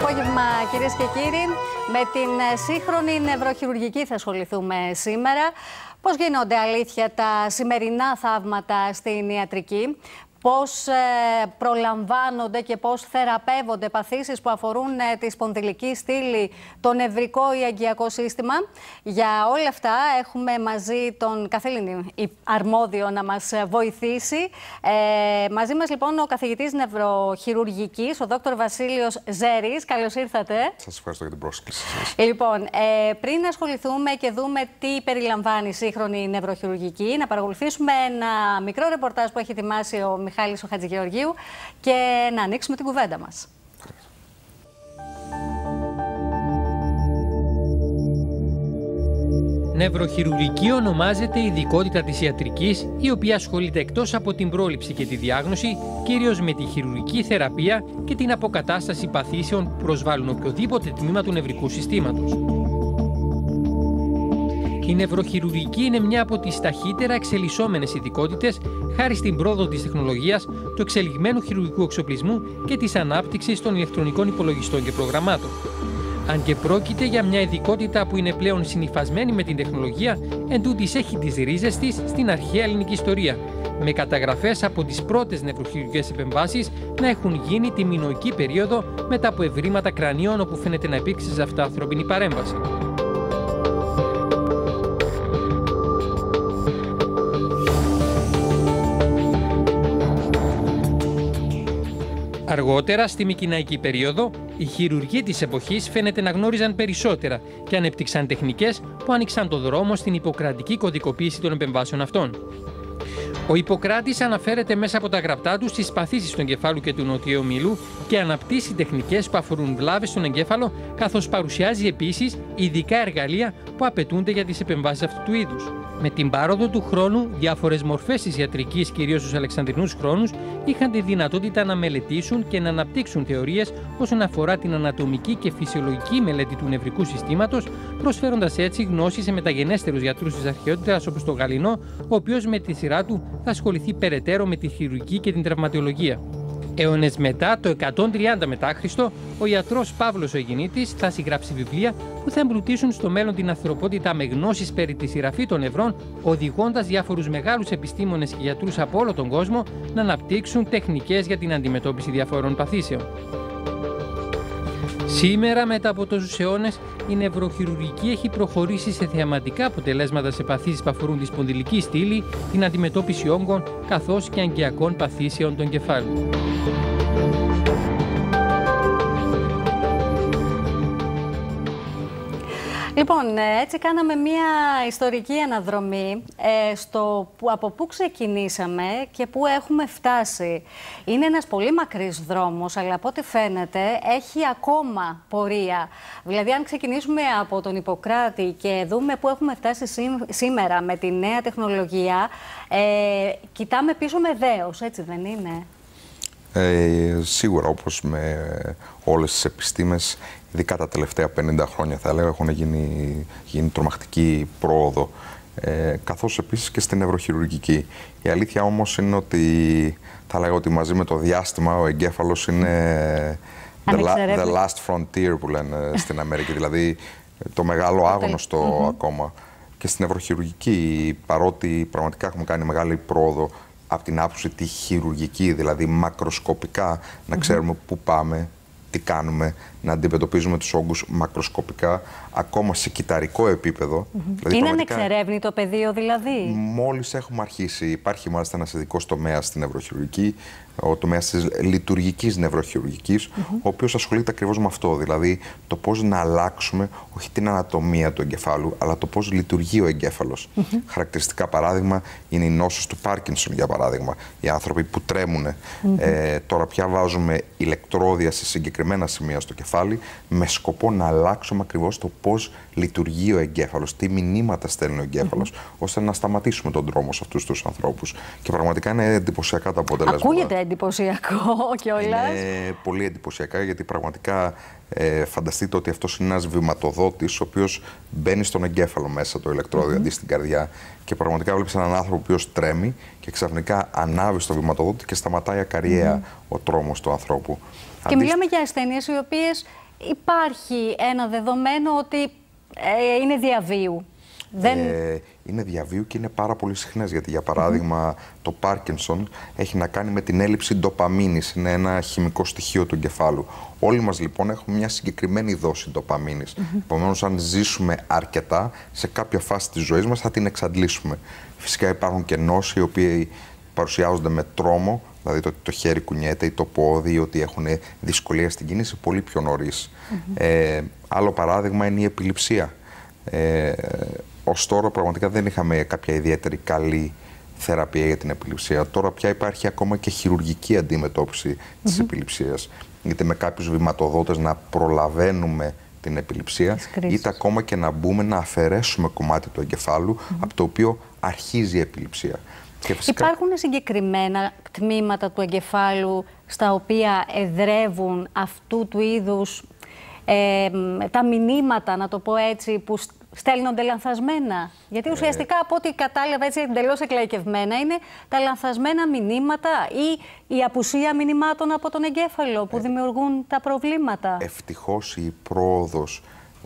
απόγευμα, κυρίες και κύριοι. Με την σύγχρονη νευροχειρουργική θα ασχοληθούμε σήμερα. Πώς γίνονται αλήθεια τα σημερινά θαύματα στην ιατρική, πώς προλαμβάνονται και πώς θεραπεύονται παθήσεις που αφορούν τη σπονδυλική στήλη, το νευρικό ή αγκιακό σύστημα. Για όλα αυτά έχουμε μαζί τον καθήλυν αρμόδιο να μας βοηθήσει. Μαζί μας λοιπόν ο καθηγητής νευροχειρουργικής, ο Δόκτωρ Βασίλειος Ζέρης. Καλώς ήρθατε. Σας ευχαριστώ για την πρόσκληση. Λοιπόν, πριν ασχοληθούμε και δούμε τι περιλαμβάνει η σύγχρονη νευροχειρουργική, να παρακολουθήσουμε ένα μικρό ρεπορτάζ που έχει ετοιμάσει ο Μιχάλης ο Χατζηγεωργίου και να ανοίξουμε την κουβέντα μας. Νευροχειρουργική ονομάζεται η ειδικότητα της ιατρικής, η οποία ασχολείται εκτός από την πρόληψη και τη διάγνωση, κυρίως με τη χειρουργική θεραπεία και την αποκατάσταση παθήσεων που προσβάλλουν οποιοδήποτε τμήμα του νευρικού συστήματος. Η νευροχειρουργική είναι μια από τις ταχύτερα εξελισσόμενες ειδικότητες χάρη στην πρόοδο της τεχνολογίας, του εξελιγμένου χειρουργικού εξοπλισμού και της ανάπτυξης των ηλεκτρονικών υπολογιστών και προγραμμάτων. Αν και πρόκειται για μια ειδικότητα που είναι πλέον συνυφασμένη με την τεχνολογία, εντούτοις έχει τις ρίζες της στην αρχαία ελληνική ιστορία, με καταγραφές από τις πρώτες νευροχειρουργικές επεμβάσεις να έχουν γίνει τη μινωική περίοδο μετά από ευρήματα κρανίων όπου φαίνεται να υπήρξε σε αυτά ανθρώπινη παρέμβαση. Αργότερα, στη Μικηναϊκή περίοδο, οι χειρουργοί της εποχής φαίνεται να γνώριζαν περισσότερα και ανέπτυξαν τεχνικές που άνοιξαν το δρόμο στην ιπποκρατική κωδικοποίηση των επεμβάσεων αυτών. Ο Ιπποκράτης αναφέρεται μέσα από τα γραπτά του στις παθήσεις του εγκεφάλου και του νοτιαίου ομίλου και αναπτύσσει τεχνικές που αφορούν βλάβες στον εγκέφαλο, καθώς παρουσιάζει επίσης ειδικά εργαλεία που απαιτούνται για τις επεμβάσεις αυτού του είδους. Με την πάροδο του χρόνου, διάφορες μορφές της ιατρικής, κυρίως στους Αλεξανδρινούς χρόνους, είχαν τη δυνατότητα να μελετήσουν και να αναπτύξουν θεωρίες όσον αφορά την ανατομική και φυσιολογική μελέτη του νευρικού συστήματος, προσφέροντας έτσι γνώση σε μεταγενέστερους γιατρούς της αρχαιότητας όπως τον Γαληνό, ο οποίος με τη σειρά του θα ασχοληθεί περαιτέρω με τη χειρουργική και την τραυματιολογία. Αιώνες μετά, το 130 μετά Χριστό, ο ιατρός Παύλος ο Αιγινήτης θα συγγράψει βιβλία που θα εμπλουτίσουν στο μέλλον την ανθρωπότητα με γνώσεις περί τη σειραφή των νευρών, οδηγώντας διάφορους μεγάλους επιστήμονες και γιατρούς από όλο τον κόσμο να αναπτύξουν τεχνικές για την αντιμετώπιση διαφόρων παθήσεων. Σήμερα, μετά από τόσους αιώνες, η νευροχειρουργική έχει προχωρήσει σε θεαματικά αποτελέσματα σε παθήσεις που αφορούν τη σπονδυλική στήλη, την αντιμετώπιση όγκων καθώς και αγκιακών παθήσεων των κεφάλων. Λοιπόν, έτσι κάναμε μια ιστορική αναδρομή από πού ξεκινήσαμε και πού έχουμε φτάσει. Είναι ένας πολύ μακρύς δρόμος, αλλά από ό,τι φαίνεται έχει ακόμα πορεία. Δηλαδή, αν ξεκινήσουμε από τον Ιπποκράτη και δούμε πού έχουμε φτάσει σήμερα με τη νέα τεχνολογία, κοιτάμε πίσω με δέος, έτσι δεν είναι? Σίγουρα, όπως με όλες τις επιστήμες, ειδικά τα τελευταία 50 χρόνια θα έλεγα, έχουν γίνει τρομακτική πρόοδο, καθώς επίσης και στην νευροχειρουργική. Η αλήθεια όμως είναι ότι θα λέγω ότι μαζί με το διάστημα ο εγκέφαλος είναι the last frontier που λένε στην Αμερική, δηλαδή το μεγάλο άγνωστο ακόμα. Και στην νευροχειρουργική, παρότι πραγματικά έχουμε κάνει μεγάλη πρόοδο από την άποψη τη χειρουργική, δηλαδή μακροσκοπικά, να ξέρουμε πού πάμε, τι κάνουμε, να αντιμετωπίζουμε τους όγκους μακροσκοπικά, ακόμα σε κυταρικό επίπεδο. Δηλαδή, είναι ανεξερεύνητο πεδίο δηλαδή? Μόλις έχουμε αρχίσει. Υπάρχει μάλιστα ένας ειδικός τομέας στην νευροχειρουργική, ο τομέας της λειτουργικής νευροχειρουργικής, ο οποίος ασχολείται ακριβώς με αυτό. Δηλαδή το πώς να αλλάξουμε όχι την ανατομία του εγκεφάλου, αλλά το πώς λειτουργεί ο εγκέφαλος. Χαρακτηριστικά παράδειγμα είναι η νόσος του Πάρκινσον, για παράδειγμα. Οι άνθρωποι που τρέμουν. Τώρα πια βάζουμε ηλεκτρόδια σε συγκεκριμένα σημεία στο κεφάλι με σκοπό να αλλάξουμε ακριβώς το πώς λειτουργεί ο εγκέφαλος, τι μηνύματα στέλνει ο εγκέφαλος, ώστε να σταματήσουμε τον δρόμο σε αυτούς τους ανθρώπους. Και πραγματικά είναι εντυπωσιακά τα αποτελέσματα. Ακούγεται εντυπωσιακό κιόλας. Είναι πολύ εντυπωσιακά, γιατί πραγματικά φανταστείτε ότι αυτός είναι ένας βηματοδότης, ο οποίος μπαίνει στον εγκέφαλο μέσα το ηλεκτρόδιο αντί στην καρδιά. Και πραγματικά βλέπεις έναν άνθρωπο ο οποίος τρέμει και ξαφνικά ανάβει στο βηματοδότη και σταματάει ακαριέα ο τρόμος του ανθρώπου. Και μιλάμε για ασθένειες οι οποίες υπάρχει ένα δεδομένο ότι είναι διαβίου? Είναι διαβίου και είναι πάρα πολύ συχνές, γιατί για παράδειγμα το Parkinson έχει να κάνει με την έλλειψη ντοπαμίνης, είναι ένα χημικό στοιχείο του εγκεφάλου. Όλοι μας λοιπόν έχουμε μια συγκεκριμένη δόση ντοπαμίνης. Επομένως, αν ζήσουμε αρκετά, σε κάποια φάση της ζωής μας θα την εξαντλήσουμε. Φυσικά υπάρχουν και νόσοι οι οποίοι παρουσιάζονται με τρόμο, δηλαδή το ότι το χέρι κουνιέται ή το πόδι, ή ότι έχουν δυσκολία στην κίνηση πολύ πιο νωρίς. Άλλο παράδειγμα είναι η επιληψία. Ως τώρα πραγματικά δεν είχαμε κάποια ιδιαίτερη καλή θεραπεία για την επιληψία. Τώρα πια υπάρχει ακόμα και χειρουργική αντιμετώπιση της επιληψίας. Είτε με κάποιους βηματοδότες να προλαβαίνουμε την επιληψία, είτε ακόμα και να μπούμε να αφαιρέσουμε κομμάτι του εγκεφάλου από το οποίο αρχίζει η επιληψία. Και φυσικά... Υπάρχουν συγκεκριμένα τμήματα του εγκεφάλου στα οποία εδρεύουν αυτού του είδους τα μηνύματα, να το πω έτσι, που στέλνονται λανθασμένα? Γιατί ουσιαστικά από ό,τι κατάλαβα έτσι εντελώς εκλαϊκευμένα είναι τα λανθασμένα μηνύματα ή η απουσία μηνυμάτων από τον εγκέφαλο που δημιουργούν τα προβλήματα. Ευτυχώς η πρόοδος,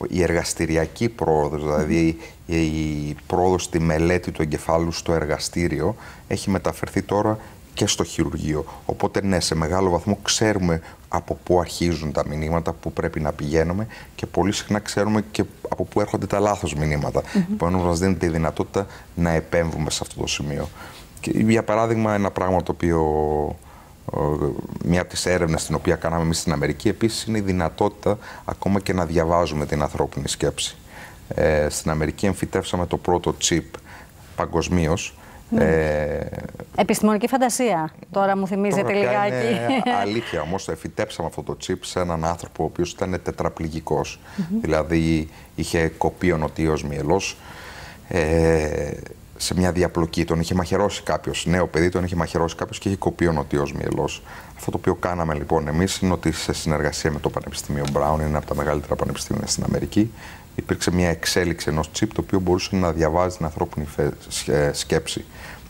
η εργαστηριακή πρόοδος, δηλαδή η πρόοδος στη μελέτη του εγκεφάλου στο εργαστήριο έχει μεταφερθεί τώρα και στο χειρουργείο. Οπότε ναι, σε μεγάλο βαθμό ξέρουμε από πού αρχίζουν τα μηνύματα, πού πρέπει να πηγαίνουμε και πολύ συχνά ξέρουμε και από πού έρχονται τα λάθος μηνύματα. Επομένως μας δίνεται η δυνατότητα να επέμβουμε σε αυτό το σημείο. Και, για παράδειγμα, ένα πράγμα το οποίο, μία από τις έρευνες την οποία κάναμε εμείς στην Αμερική, επίσης είναι η δυνατότητα ακόμα και να διαβάζουμε την ανθρώπινη σκέψη. Στην Αμερική εμφυτεύσαμε το πρώτο chip παγκοσμίως. Επιστημονική φαντασία. Τώρα μου θυμίζετε λιγάκι. Είναι αλήθεια, όμως εφυτέψαμε αυτό το chip σε έναν άνθρωπο ο οποίος ήταν τετραπληγικός. Δηλαδή είχε κοπεί ο νοτίος μυελός σε μια διαπλοκή. Τον είχε μαχαιρώσει κάποιος, νέο παιδί, τον είχε μαχαιρώσει κάποιος και είχε κοπεί ο νοτίος μυελός. Αυτό το οποίο κάναμε λοιπόν εμείς είναι ότι σε συνεργασία με το Πανεπιστήμιο Brown, είναι από τα μεγαλύτερα πανεπιστήμια στην Αμερική, υπήρξε μια εξέλιξη ενός chip το οποίο μπορούσε να διαβάζει την ανθρώπινη σκέψη.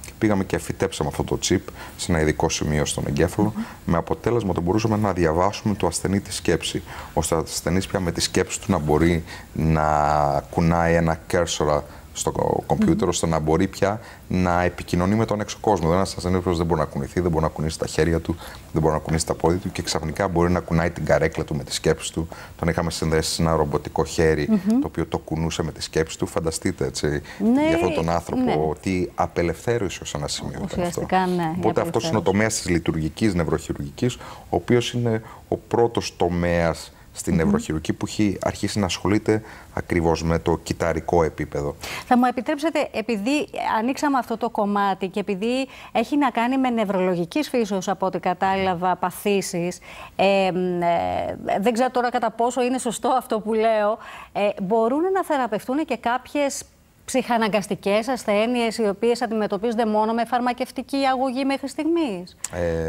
Και πήγαμε και φυτέψαμε αυτό το chip σε ένα ειδικό σημείο στον εγκέφαλο, με αποτέλεσμα ότι μπορούσαμε να διαβάσουμε το ασθενή τη σκέψη, ώστε ο ασθενής πια με τη σκέψη του να μπορεί να κουνάει ένα cursor στο κομπιούτερ, ώστε να μπορεί πια να επικοινωνεί με τον έξω κόσμο. Ένας ασθενής δεν μπορεί να κουνηθεί, δεν μπορεί να κουνήσει τα χέρια του, δεν μπορεί να κουνήσει τα πόδια του και ξαφνικά μπορεί να κουνάει την καρέκλα του με τη σκέψη του. Τον είχαμε συνδέσει σε ένα ρομποτικό χέρι, το οποίο το κουνούσε με τη σκέψη του. Φανταστείτε έτσι, για αυτόν τον άνθρωπο, ότι απελευθέρωσε ως ένα σημείο. Ουσιαστικά, ναι. Οπότε αυτός είναι ο τομέας της λειτουργικής νευροχειρουργικής, ο οποίος είναι ο πρώτος τομέας στην νευροχειρουργική που έχει αρχίσει να ασχολείται ακριβώς με το κυταρικό επίπεδο. Θα μου επιτρέψετε, επειδή ανοίξαμε αυτό το κομμάτι και επειδή έχει να κάνει με νευρολογικής φύσεως, από ό,τι κατάλαβα, παθήσεις, δεν ξέρω τώρα κατά πόσο είναι σωστό αυτό που λέω, μπορούν να θεραπευτούν και κάποιες ψυχαναγκαστικές ασθένειες οι οποίες αντιμετωπίζονται μόνο με φαρμακευτική αγωγή μέχρι στιγμής?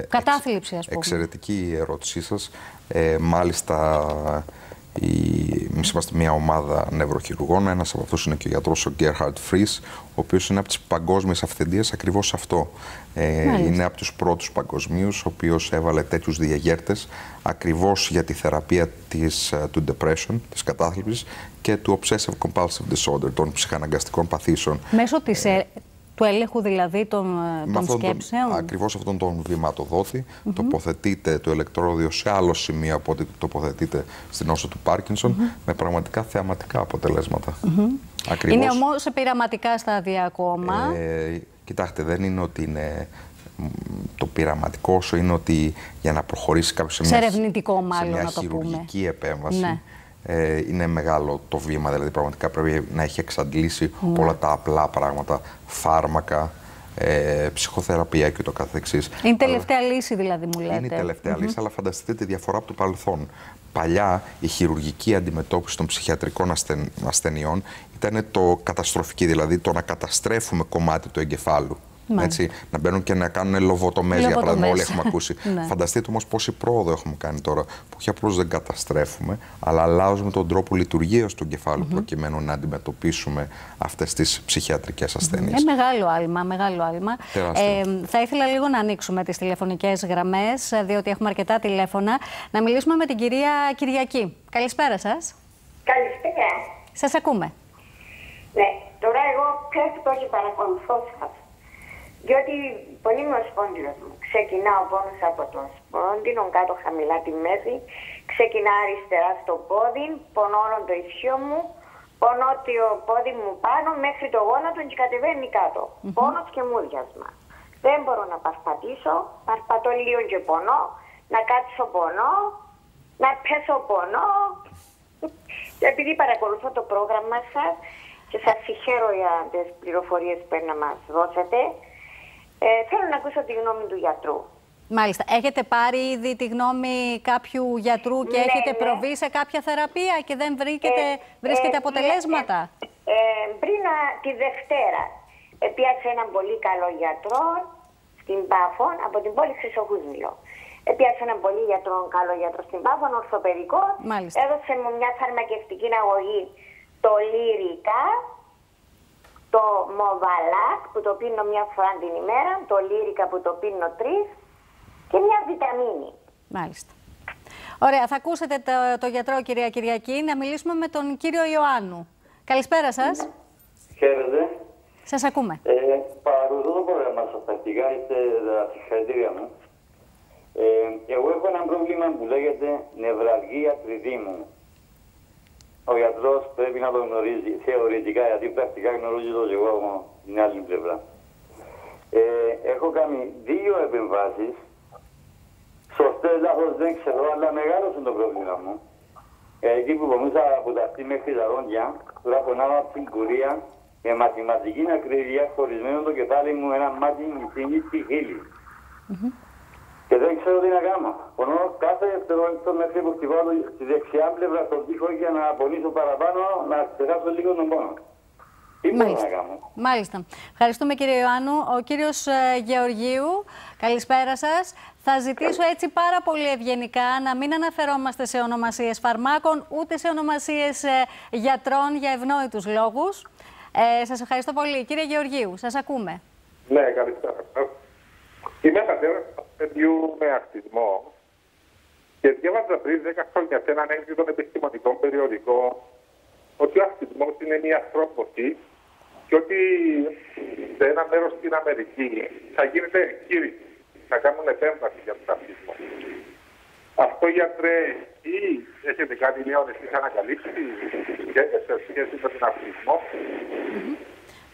Κατάθλιψη, ας πούμε. Εξαιρετική η ερώτησή σας. Μάλιστα, εμείς είμαστε μια ομάδα νευροχειρουργών. Ένας από αυτούς είναι και ο γιατρός ο Gerhard Fries, ο οποίος είναι από τις παγκόσμιες αυθεντίες ακριβώς αυτό. Είναι από τους πρώτους παγκοσμίους, ο οποίος έβαλε τέτοιους διαγέρτες ακριβώς για τη θεραπεία του depression, της κατάθλιψης και του obsessive compulsive disorder, των ψυχαναγκαστικών παθήσεων. Μέσω του έλεγχου δηλαδή των σκέψεων. Ακριβώς αυτόν τον βηματοδότη τοποθετείται το ηλεκτρόδιο σε άλλο σημείο από ό,τι τοποθετείται στην νόσο του Πάρκινσον, με πραγματικά θεαματικά αποτελέσματα. Είναι όμως σε πειραματικά στάδια ακόμα. Κοιτάξτε, δεν είναι ότι είναι το πειραματικό, όσο είναι ότι για να προχωρήσει κάποιος σε μια χειρουργική επέμβαση, είναι μεγάλο το βήμα, δηλαδή πραγματικά πρέπει να έχει εξαντλήσει όλα τα απλά πράγματα, φάρμακα, ψυχοθεραπεία και το καθεξής. Είναι τελευταία λύση δηλαδή, μου λέτε. Είναι η τελευταία λύση, αλλά φανταστείτε τη διαφορά από το παρελθόν. Παλιά η χειρουργική αντιμετώπιση των ψυχιατρικών ασθενειών ήταν το καταστροφική, δηλαδή το να καταστρέφουμε κομμάτι του εγκεφάλου. Έτσι, να μπαίνουν και να κάνουν λοβοτομές, για παράδειγμα, όλοι έχουμε ακούσει. Φανταστείτε όμως πόση πρόοδο έχουμε κάνει τώρα, που όχι απλώς δεν καταστρέφουμε, αλλά αλλάζουμε τον τρόπο λειτουργίας του εγκεφάλου προκειμένου να αντιμετωπίσουμε αυτές τις ψυχιατρικές ασθένειες. Μεγάλο άλμα, μεγάλο άλμα. Θα ήθελα λίγο να ανοίξουμε τις τηλεφωνικές γραμμές, διότι έχουμε αρκετά τηλέφωνα. Να μιλήσουμε με την κυρία Κυριακή. Καλησπέρα σας. Καλησπέρα. Σας ακούμε. Ναι, τώρα εγώ όχι παρακολουθώ σας. Διότι πολύ μου ο σπόνδυλος μου. Ξεκινά ο πόνος από τον σπόνδυλο, κάτω χαμηλά τη μέση. Ξεκινά αριστερά στο πόδι, πονώνω το ισιό μου. Πονώ το πόδι μου πάνω μέχρι το γόνατο και κατεβαίνει κάτω. Πόνος και μούδιασμα. Δεν μπορώ να περπατήσω, περπατώ λίγο και πονώ. Να κάτσω πονώ, να πέσω πονώ. Και επειδή παρακολουθώ το πρόγραμμα σας και σας συγχαίρω για τις πληροφορίες που να μας δώσετε, θέλω να ακούσω τη γνώμη του γιατρού. Μάλιστα. Έχετε πάρει ήδη τη γνώμη κάποιου γιατρού και έχετε προβεί σε κάποια θεραπεία και δεν βρίσκετε αποτελέσματα? Πριν τη Δευτέρα έπιασε έναν πολύ καλό γιατρό στην Πάφο, από την πόλη Χρυσοχούσμηλο. Έπιασε έναν πολύ καλό γιατρό στην Πάφο, ορθοπαιδικό. Έδωσε μου μια φαρμακευτική αγωγή, το Λύρικα, το Μοβαλάκ που το πίνω μια φορά την ημέρα, το Λύρικα που το πίνω 3 και μια βιταμίνη. Μάλιστα. Ωραία, θα ακούσετε το γιατρό, κυρία Κυριακή. Να μιλήσουμε με τον κύριο Ιωάννου. Καλησπέρα σας. Χαίρετε. Σας ακούμε. Παρακολουθώ το πρόγραμμα σας τακτικά, είστε τα συγχαρητήρια μου. Εγώ έχω ένα πρόβλημα που λέγεται νευραλγία τριδήμου. Ο γιατρός πρέπει να το γνωρίζει θεωρητικά, γιατί πρακτικά γνωρίζει το εγώ από την άλλη πλευρά. Έχω κάνει 2 επεμβάσεις. Σωστές, λάθος δεν ξέρω, αλλά μεγάλωσε το πρόβλημα μου. Εκεί που πονούσα από τα αυτή μέχρι τα δόντια, τώρα πονάω από την κουρία με μαθηματική ακρίβεια, χωρισμένο το κεφάλι μου ένα μάτι μισήνη στη χείλη. Και δεν ξέρω τι να κάνω. Πονώ κάθε δευτερόλεπτο μέχρι που χτυπάω στη δεξιά πλευρά στον τοίχο για να πονήσω παραπάνω, να ξεχάσω λίγο τον πόνο. Τι μπορώ να κάνω? Μάλιστα. Ευχαριστούμε, κύριε Ιωάννου. Ο κύριος Γεωργίου, καλησπέρα σας. Θα ζητήσω έτσι πάρα πολύ ευγενικά να μην αναφερόμαστε σε ονομασίες φαρμάκων, ούτε σε ονομασίες γιατρών για ευνόητους λόγους. Σας ευχαριστώ πολύ. Κύριε Γεωργίου, σας ακούμε. Ναι, καλησπέρα. Είμαι πατέρας παιδιού με αυτισμό και διάβαζα πριν 10 χρόνια σε έναν έγκριτο επιστημονικό περιοδικό ότι ο αυτισμός είναι μια θρόμβωση και ότι σε ένα μέρος στην Αμερική θα γίνεται εγχείρηση, θα κάνουν επέμβαση για τον αυτισμό. Αυτό, γιατρέ, ή έχετε κάτι νέο εσείς ανακαλύψει σε σχέση με τον αυτισμό?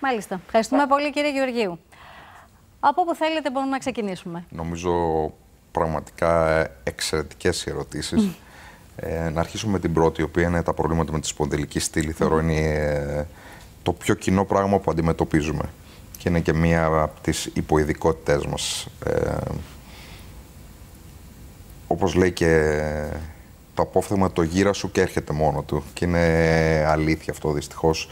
Μάλιστα. Ευχαριστούμε πολύ, κύριε Γεωργίου. Από όπου θέλετε μπορούμε να ξεκινήσουμε. Νομίζω πραγματικά εξαιρετικές οι ερωτήσεις. Να αρχίσουμε με την πρώτη, η οποία είναι τα προβλήματα με τη σπονδυλική στήλη. Θεωρώ είναι το πιο κοινό πράγμα που αντιμετωπίζουμε. Και είναι και μία από τις υποειδικότητές μας. Όπως λέει και το απόφθεγμα, το γύρα σου και έρχεται μόνο του. Και είναι αλήθεια αυτό, δυστυχώς.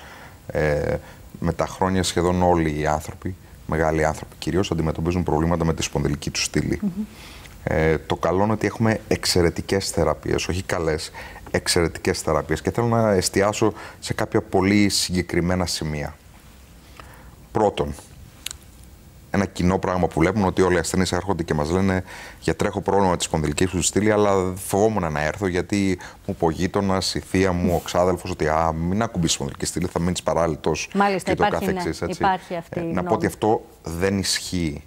Με τα χρόνια σχεδόν όλοι οι άνθρωποι, μεγάλοι άνθρωποι κυρίως, αντιμετωπίζουν προβλήματα με τη σπονδυλική του στήλη. Το καλό είναι ότι έχουμε εξαιρετικές θεραπείες, όχι καλές, εξαιρετικές θεραπείες. Και θέλω να εστιάσω σε κάποια πολύ συγκεκριμένα σημεία. Πρώτον, ένα κοινό πράγμα που βλέπουμε, ότι όλοι οι ασθενείς έρχονται και μας λένε: γιατρέ, έχω πρόβλημα με τη σπονδυλική σου στήλη, αλλά φοβόμουν να έρθω γιατί μου είπε ο γείτονας, η θεία μου, ο ξάδελφος, ότι μην ακουμπήσεις σπονδυλική στήλη, θα μείνεις παράλυτος. Μάλιστα, και υπάρχει, το καθεξής, έτσι. Υπάρχει αυτή να πω ότι αυτό δεν ισχύει.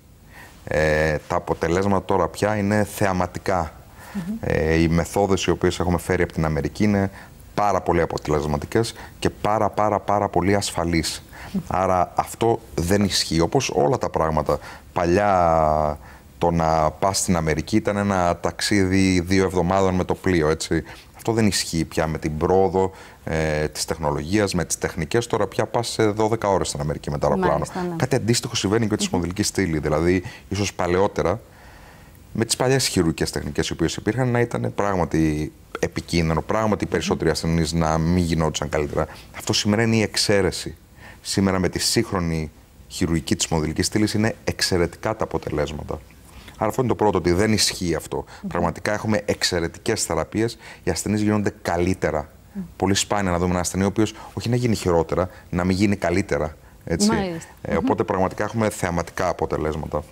Τα αποτελέσματα τώρα πια είναι θεαματικά. Οι μεθόδες οι οποίες έχουμε φέρει από την Αμερική είναι πάρα πολύ αποτελεσματικές και πάρα πολύ ασφαλείς. Άρα αυτό δεν ισχύει, όπως όλα τα πράγματα. Παλιά το να πας στην Αμερική ήταν ένα ταξίδι 2 εβδομάδων με το πλοίο, έτσι. Αυτό δεν ισχύει πια με την πρόοδο της τεχνολογίας, με τις τεχνικές. Τώρα πια πας σε 12 ώρες στην Αμερική με το αεροπλάνο. Ναι. Κάτι αντίστοιχο συμβαίνει και με τη σπονδυλική στήλη. Δηλαδή, ίσως παλαιότερα, με τις παλιές χειρουργικές τεχνικές οι οποίες υπήρχαν, να ήταν πράγματι επικίνδυνο, πράγματι οι περισσότεροι ασθενείς να μην γινόντουσαν καλύτερα. Αυτό σήμερα είναι η εξαίρεση. Σήμερα με τη σύγχρονη χειρουργική της σπονδυλικής στήλης είναι εξαιρετικά τα αποτελέσματα. Άρα αυτό είναι το πρώτο, ότι δεν ισχύει αυτό. Πραγματικά έχουμε εξαιρετικές θεραπείες, οι ασθενείς γίνονται καλύτερα. Πολύ σπάνια να δούμε έναν ασθενή ο οποίος όχι να γίνει χειρότερα, να μην γίνει καλύτερα. Έτσι. Οπότε πραγματικά έχουμε θεαματικά αποτελέσματα.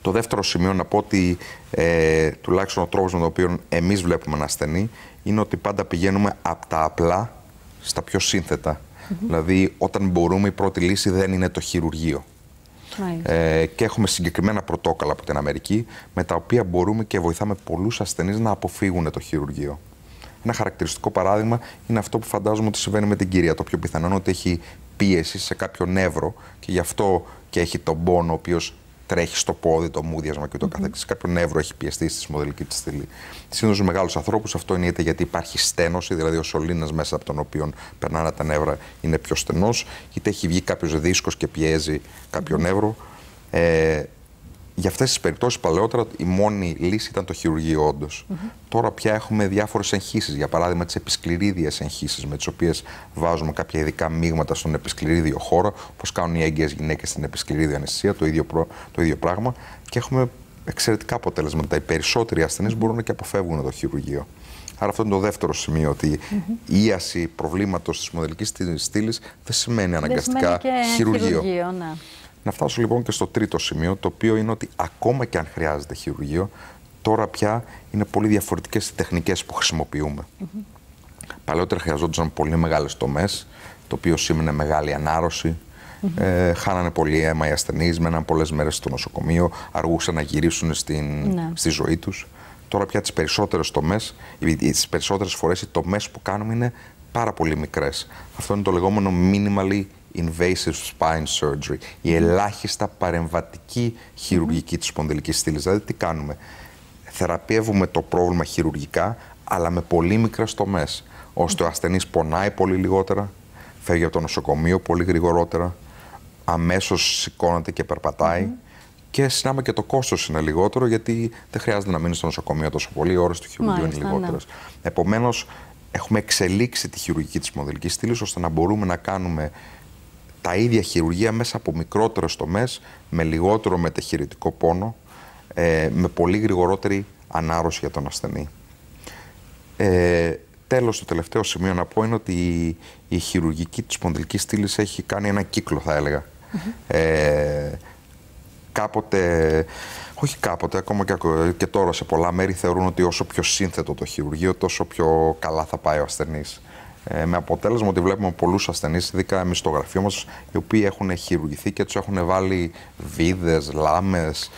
Το δεύτερο σημείο να πω ότι τουλάχιστον ο τρόπος με τον οποίο εμείς βλέπουμε ένα ασθενή είναι ότι πάντα πηγαίνουμε από τα απλά στα πιο σύνθετα. Δηλαδή όταν μπορούμε, η πρώτη λύση δεν είναι το χειρουργείο. Και έχουμε συγκεκριμένα πρωτόκολλα από την Αμερική με τα οποία μπορούμε και βοηθάμε πολλούς ασθενείς να αποφύγουν το χειρουργείο. Ένα χαρακτηριστικό παράδειγμα είναι αυτό που φαντάζομαι ότι συμβαίνει με την κυρία. Το πιο πιθανό είναι ότι έχει πίεση σε κάποιο νεύρο και γι' αυτό και έχει τον πόνο ο οποίος τρέχει στο πόδι, το μούδιασμα και ούτω καθεξής. Κάποιο νεύρο έχει πιεστεί στη σπονδυλική της στήλη. Συνήθως στους μεγάλους ανθρώπους αυτό είναι είτε γιατί υπάρχει στένωση, δηλαδή ο σωλήνας μέσα από τον οποίο περνάνε τα νεύρα είναι πιο στενός, είτε έχει βγει κάποιος δίσκος και πιέζει κάποιο νεύρο. Για αυτές τις περιπτώσεις παλαιότερα η μόνη λύση ήταν το χειρουργείο όντως. Τώρα πια έχουμε διάφορες εγχύσεις, για παράδειγμα τις επισκληρίδιες εγχύσεις, με τις οποίες βάζουμε κάποια ειδικά μείγματα στον επισκληρίδιο χώρο, όπως κάνουν οι έγκυες γυναίκες στην επισκληρίδιο αναισθησία, το ίδιο πράγμα, και έχουμε εξαιρετικά αποτελέσματα. Οι περισσότεροι ασθενείς μπορούν και αποφεύγουν το χειρουργείο. Άρα αυτό είναι το δεύτερο σημείο, ότι η ίαση προβλήματος της σπονδυλικής στήλης δεν σημαίνει αναγκαστικά χειρουργείο. Ναι. Να φτάσω λοιπόν και στο τρίτο σημείο, το οποίο είναι ότι ακόμα και αν χρειάζεται χειρουργείο, τώρα πια είναι πολύ διαφορετικές οι τεχνικές που χρησιμοποιούμε. Παλαιότερα χρειαζόντουσαν πολύ μεγάλες τομές, το οποίο σήμαινε μεγάλη ανάρρωση. Χάνανε πολύ αίμα οι ασθενείς, μέναν πολλές μέρες στο νοσοκομείο, αργούσαν να γυρίσουν στη ζωή τους. Τώρα πια τις περισσότερες φορές οι τομές που κάνουμε είναι πάρα πολύ μικρές. Αυτό είναι το λεγόμενο minimally invasive spine surgery, η ελάχιστα παρεμβατική χειρουργική της σπονδυλικής στήλης. Δηλαδή τι κάνουμε? Θεραπεύουμε το πρόβλημα χειρουργικά, αλλά με πολύ μικρές τομές, ώστε ο ασθενής πονάει πολύ λιγότερα, φεύγει από το νοσοκομείο πολύ γρηγορότερα, αμέσως σηκώνεται και περπατάει και συνάμα και το κόστος είναι λιγότερο, γιατί δεν χρειάζεται να μείνει στο νοσοκομείο τόσο πολύ, οι ώρες του χειρουργείου είναι λιγότερες. Επομένως, έχουμε εξελίξει τη χειρουργική της σπονδυλικής στήλης ώστε να μπορούμε να κάνουμε τα ίδια χειρουργία μέσα από μικρότερες τομές, με λιγότερο μετεχειρητικό πόνο, με πολύ γρηγορότερη ανάρρωση για τον ασθενή. Τέλος, το τελευταίο σημείο να πω είναι ότι η χειρουργική της σπονδυλικής στήλης έχει κάνει ένα κύκλο, θα έλεγα. Ακόμα και τώρα σε πολλά μέρη θεωρούν ότι όσο πιο σύνθετο το χειρουργείο, τόσο πιο καλά θα πάει ο ασθενής. Με αποτέλεσμα ότι βλέπουμε πολλούς ασθενείς, ειδικά εμείς στο γραφείο μας, οι οποίοι έχουν χειρουργηθεί και τους έχουν βάλει βίδες, λάμες.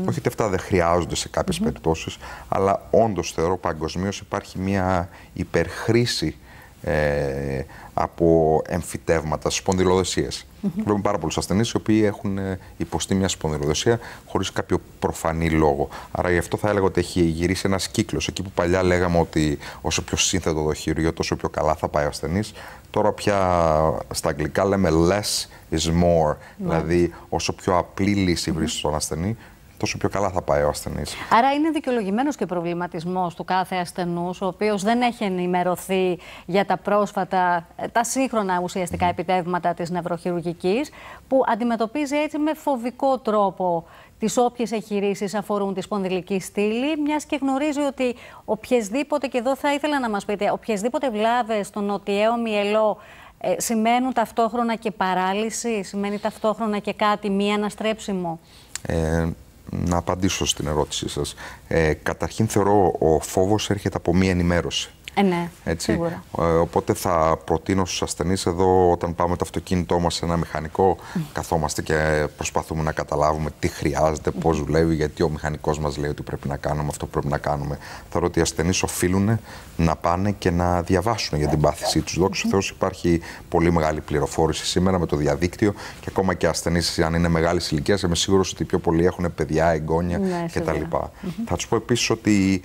Όχι ότι αυτά δεν χρειάζονται σε κάποιες περιπτώσεις, αλλά όντως θεωρώ παγκοσμίως υπάρχει μια υπερχρήση από εμφυτεύματα, σπονδυλοδεσίες. Βλέπουμε πάρα πολλούς ασθενείς οι οποίοι έχουν υποστεί μια σπονδυλοδεσία χωρίς κάποιο προφανή λόγο. Άρα γι' αυτό θα έλεγα ότι έχει γυρίσει ένας κύκλος. Εκεί που παλιά λέγαμε ότι όσο πιο σύνθετο το χειρουργείο, τόσο πιο καλά θα πάει ο ασθενής. Τώρα πια στα αγγλικά λέμε less is more. Δηλαδή όσο πιο απλή λύση βρίσκει στον ασθενή, τόσο πιο καλά θα πάει ο ασθενής. Άρα είναι δικαιολογημένος και προβληματισμός του κάθε ασθενούς, ο οποίος δεν έχει ενημερωθεί για τα πρόσφατα, τα σύγχρονα ουσιαστικά επιτεύγματα της νευροχειρουργικής, που αντιμετωπίζει έτσι με φοβικό τρόπο τις όποιες εγχειρήσεις αφορούν τη σπονδυλική στήλη, μιας και γνωρίζει ότι οποιασδήποτε, και εδώ θα ήθελα να μας πείτε, οποιασδήποτε βλάβες στο νοτιαίο μυελό σημαίνουν ταυτόχρονα και παράλυση, σημαίνει ταυτόχρονα και κάτι μη αναστρέψιμο. Να απαντήσω στην ερώτησή σας. Καταρχήν θεωρώ ο φόβος έρχεται από μία ενημέρωση. Ναι, έτσι. Σίγουρα. Οπότε θα προτείνω στους ασθενείς εδώ, όταν πάμε το αυτοκίνητό μας σε ένα μηχανικό, καθόμαστε και προσπαθούμε να καταλάβουμε τι χρειάζεται, πώς δουλεύει, γιατί ο μηχανικός μας λέει ότι πρέπει να κάνουμε αυτό που πρέπει να κάνουμε. Θεωρώ ότι οι ασθενείς οφείλουν να πάνε και να διαβάσουν για την πάθησή τους. Δόξα τω Θεώ, υπάρχει πολύ μεγάλη πληροφόρηση σήμερα με το διαδίκτυο και ακόμα και ασθενείς, αν είναι μεγάλης ηλικίας, είμαι σίγουρος ότι πιο πολλοί έχουν παιδιά, εγγόνια κτλ. Θα τους πω επίσης ότι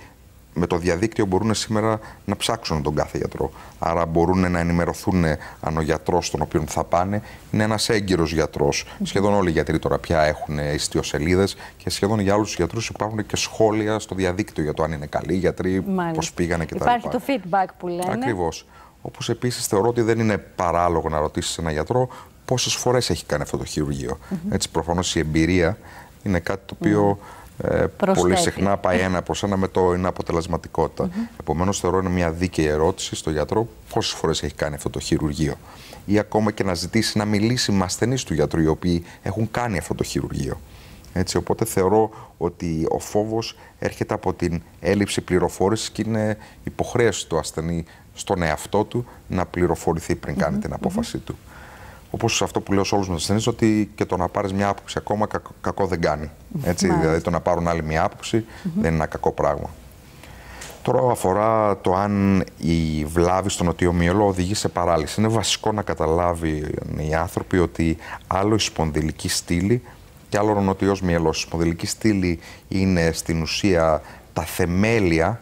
με το διαδίκτυο μπορούν σήμερα να ψάξουν τον κάθε γιατρό. Άρα μπορούν να ενημερωθούν αν ο γιατρός στον οποίο θα πάνε είναι ένας έγκυρος γιατρός. Σχεδόν όλοι οι γιατροί τώρα πια έχουν ιστιοσελίδες και σχεδόν για όλους τους γιατρούς υπάρχουν και σχόλια στο διαδίκτυο για το αν είναι καλοί γιατροί, πώς πήγανε κτλ. Υπάρχει το feedback που λένε. Ακριβώς. Όπως επίσης θεωρώ ότι δεν είναι παράλογο να ρωτήσεις έναν γιατρό πόσες φορές έχει κάνει αυτό το χειρουργείο. Έτσι, προφανώς η εμπειρία είναι κάτι το οποίο πολύ συχνά πάει ένα προς ένα με την αποτελεσματικότητα. Επομένως, θεωρώ είναι μια δίκαιη ερώτηση στο γιατρό πόσες φορές έχει κάνει αυτό το χειρουργείο. Ή ακόμα και να ζητήσει να μιλήσει με ασθενείς του γιατρού οι οποίοι έχουν κάνει αυτό το χειρουργείο. Έτσι, οπότε θεωρώ ότι ο φόβος έρχεται από την έλλειψη πληροφόρησης και είναι υποχρέωση του ασθενή στον εαυτό του να πληροφορηθεί πριν κάνει την απόφασή του. Όπως αυτό που λέω σε όλους τους ασθενείς, ότι και το να πάρεις μια άποψη ακόμα κακό δεν κάνει. Έτσι, δηλαδή το να πάρουν άλλη μια άποψη δεν είναι ένα κακό πράγμα. Τώρα αφορά το αν η βλάβη στο νοτιό μυελό οδηγεί σε παράλυση. Είναι βασικό να καταλάβει οι άνθρωποι ότι άλλο η σπονδυλική στήλη και άλλο ο νοτιός μυελός. Η σπονδυλική στήλη είναι στην ουσία τα θεμέλια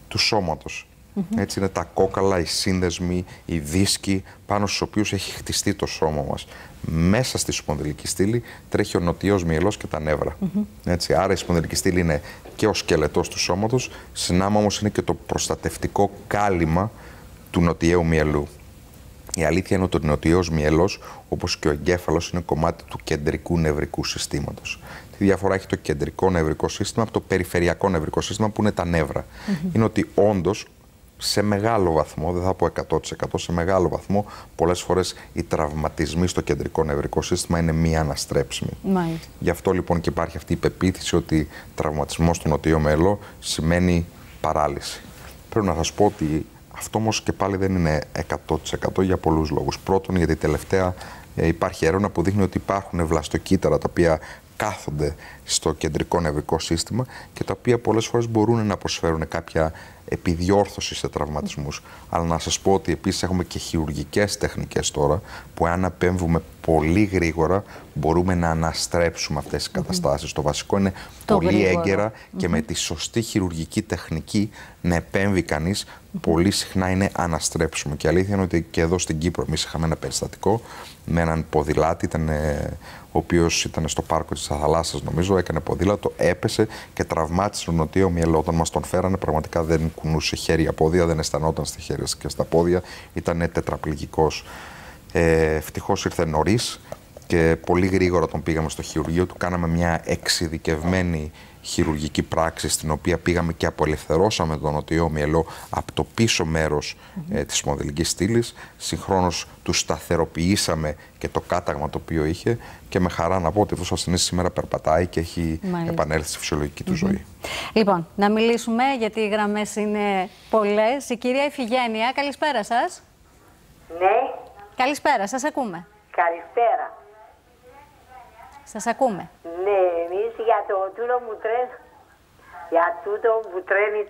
του σώματος. Έτσι είναι τα κόκαλα, οι σύνδεσμοι, οι δίσκοι πάνω στους οποίους έχει χτιστεί το σώμα μας. Μέσα στη σπονδυλική στήλη τρέχει ο νοτιός μυελός και τα νεύρα. Έτσι, άρα η σπονδυλική στήλη είναι και ο σκελετός του σώματος, συνάμα όμως είναι και το προστατευτικό κάλυμα του νοτιαίου μυελού. Η αλήθεια είναι ότι ο νοτιός μυελός, όπως και ο εγκέφαλος, είναι κομμάτι του κεντρικού νευρικού συστήματος. Τι διαφορά έχει το κεντρικό νευρικό σύστημα από το περιφερειακό νευρικό σύστημα, που είναι τα νεύρα? Είναι ότι όντως σε μεγάλο βαθμό, δεν θα πω 100%, σε μεγάλο βαθμό, πολλές φορές οι τραυματισμοί στο κεντρικό νευρικό σύστημα είναι μη αναστρέψιμοι. Γι' αυτό λοιπόν και υπάρχει αυτή η πεποίθηση ότι τραυματισμός στο νοτιό μυελό σημαίνει παράλυση. Πρέπει να σας πω ότι αυτό όμως και πάλι δεν είναι 100% για πολλούς λόγους. Πρώτον, γιατί τελευταία υπάρχει έρευνα που δείχνει ότι υπάρχουν βλαστοκύτταρα τα οποία κάθονται στο κεντρικό νευρικό σύστημα και τα οποία πολλές φορές μπορούν να προσφέρουν κάποια επιδιόρθωση σε τραυματισμούς. Αλλά να σας πω ότι επίσης έχουμε και χειρουργικές τεχνικές τώρα που αν απέμβουμε πολύ γρήγορα μπορούμε να αναστρέψουμε αυτές τις καταστάσεις. Το βασικό είναι πολύ έγκαιρα και με τη σωστή χειρουργική τεχνική να επέμβει κανείς, πολύ συχνά είναι αναστρέψιμο. Και η αλήθεια είναι ότι και εδώ στην Κύπρο εμείς είχαμε ένα περιστατικό με έναν ποδηλάτη, ο οποίος ήταν στο πάρκο της Θαλάσσας, νομίζω, έκανε ποδήλατο, έπεσε και τραυμάτισε το νοτιό μυελό. Όταν μας τον φέρανε, πραγματικά δεν κουνούσε χέρια-πόδια, δεν αισθανόταν στα χέρια και στα πόδια, ήταν τετραπληγικός. Ευτυχώς ήρθε νωρίς και πολύ γρήγορα τον πήγαμε στο χειρουργείο του, κάναμε μια εξειδικευμένη χειρουργική πράξη στην οποία πήγαμε και απελευθερώσαμε τον νοτιό μυελό από το πίσω μέρος της σπονδυλικής στήλης. Συγχρόνως του σταθεροποιήσαμε και το κάταγμα το οποίο είχε και με χαρά να πω ότι αυτός ο ασθενής σήμερα περπατάει και έχει επανέλθει στη φυσιολογική του ζωή. Λοιπόν, να μιλήσουμε γιατί οι γραμμές είναι πολλές. Η κυρία Ιφηγένεια, καλησπέρα σας. Ναι. Καλησπέρα, σας ακούμε. Καλησπέρα. Σας ακούμε. Ναι, εμείς για το τούτο που τρέμει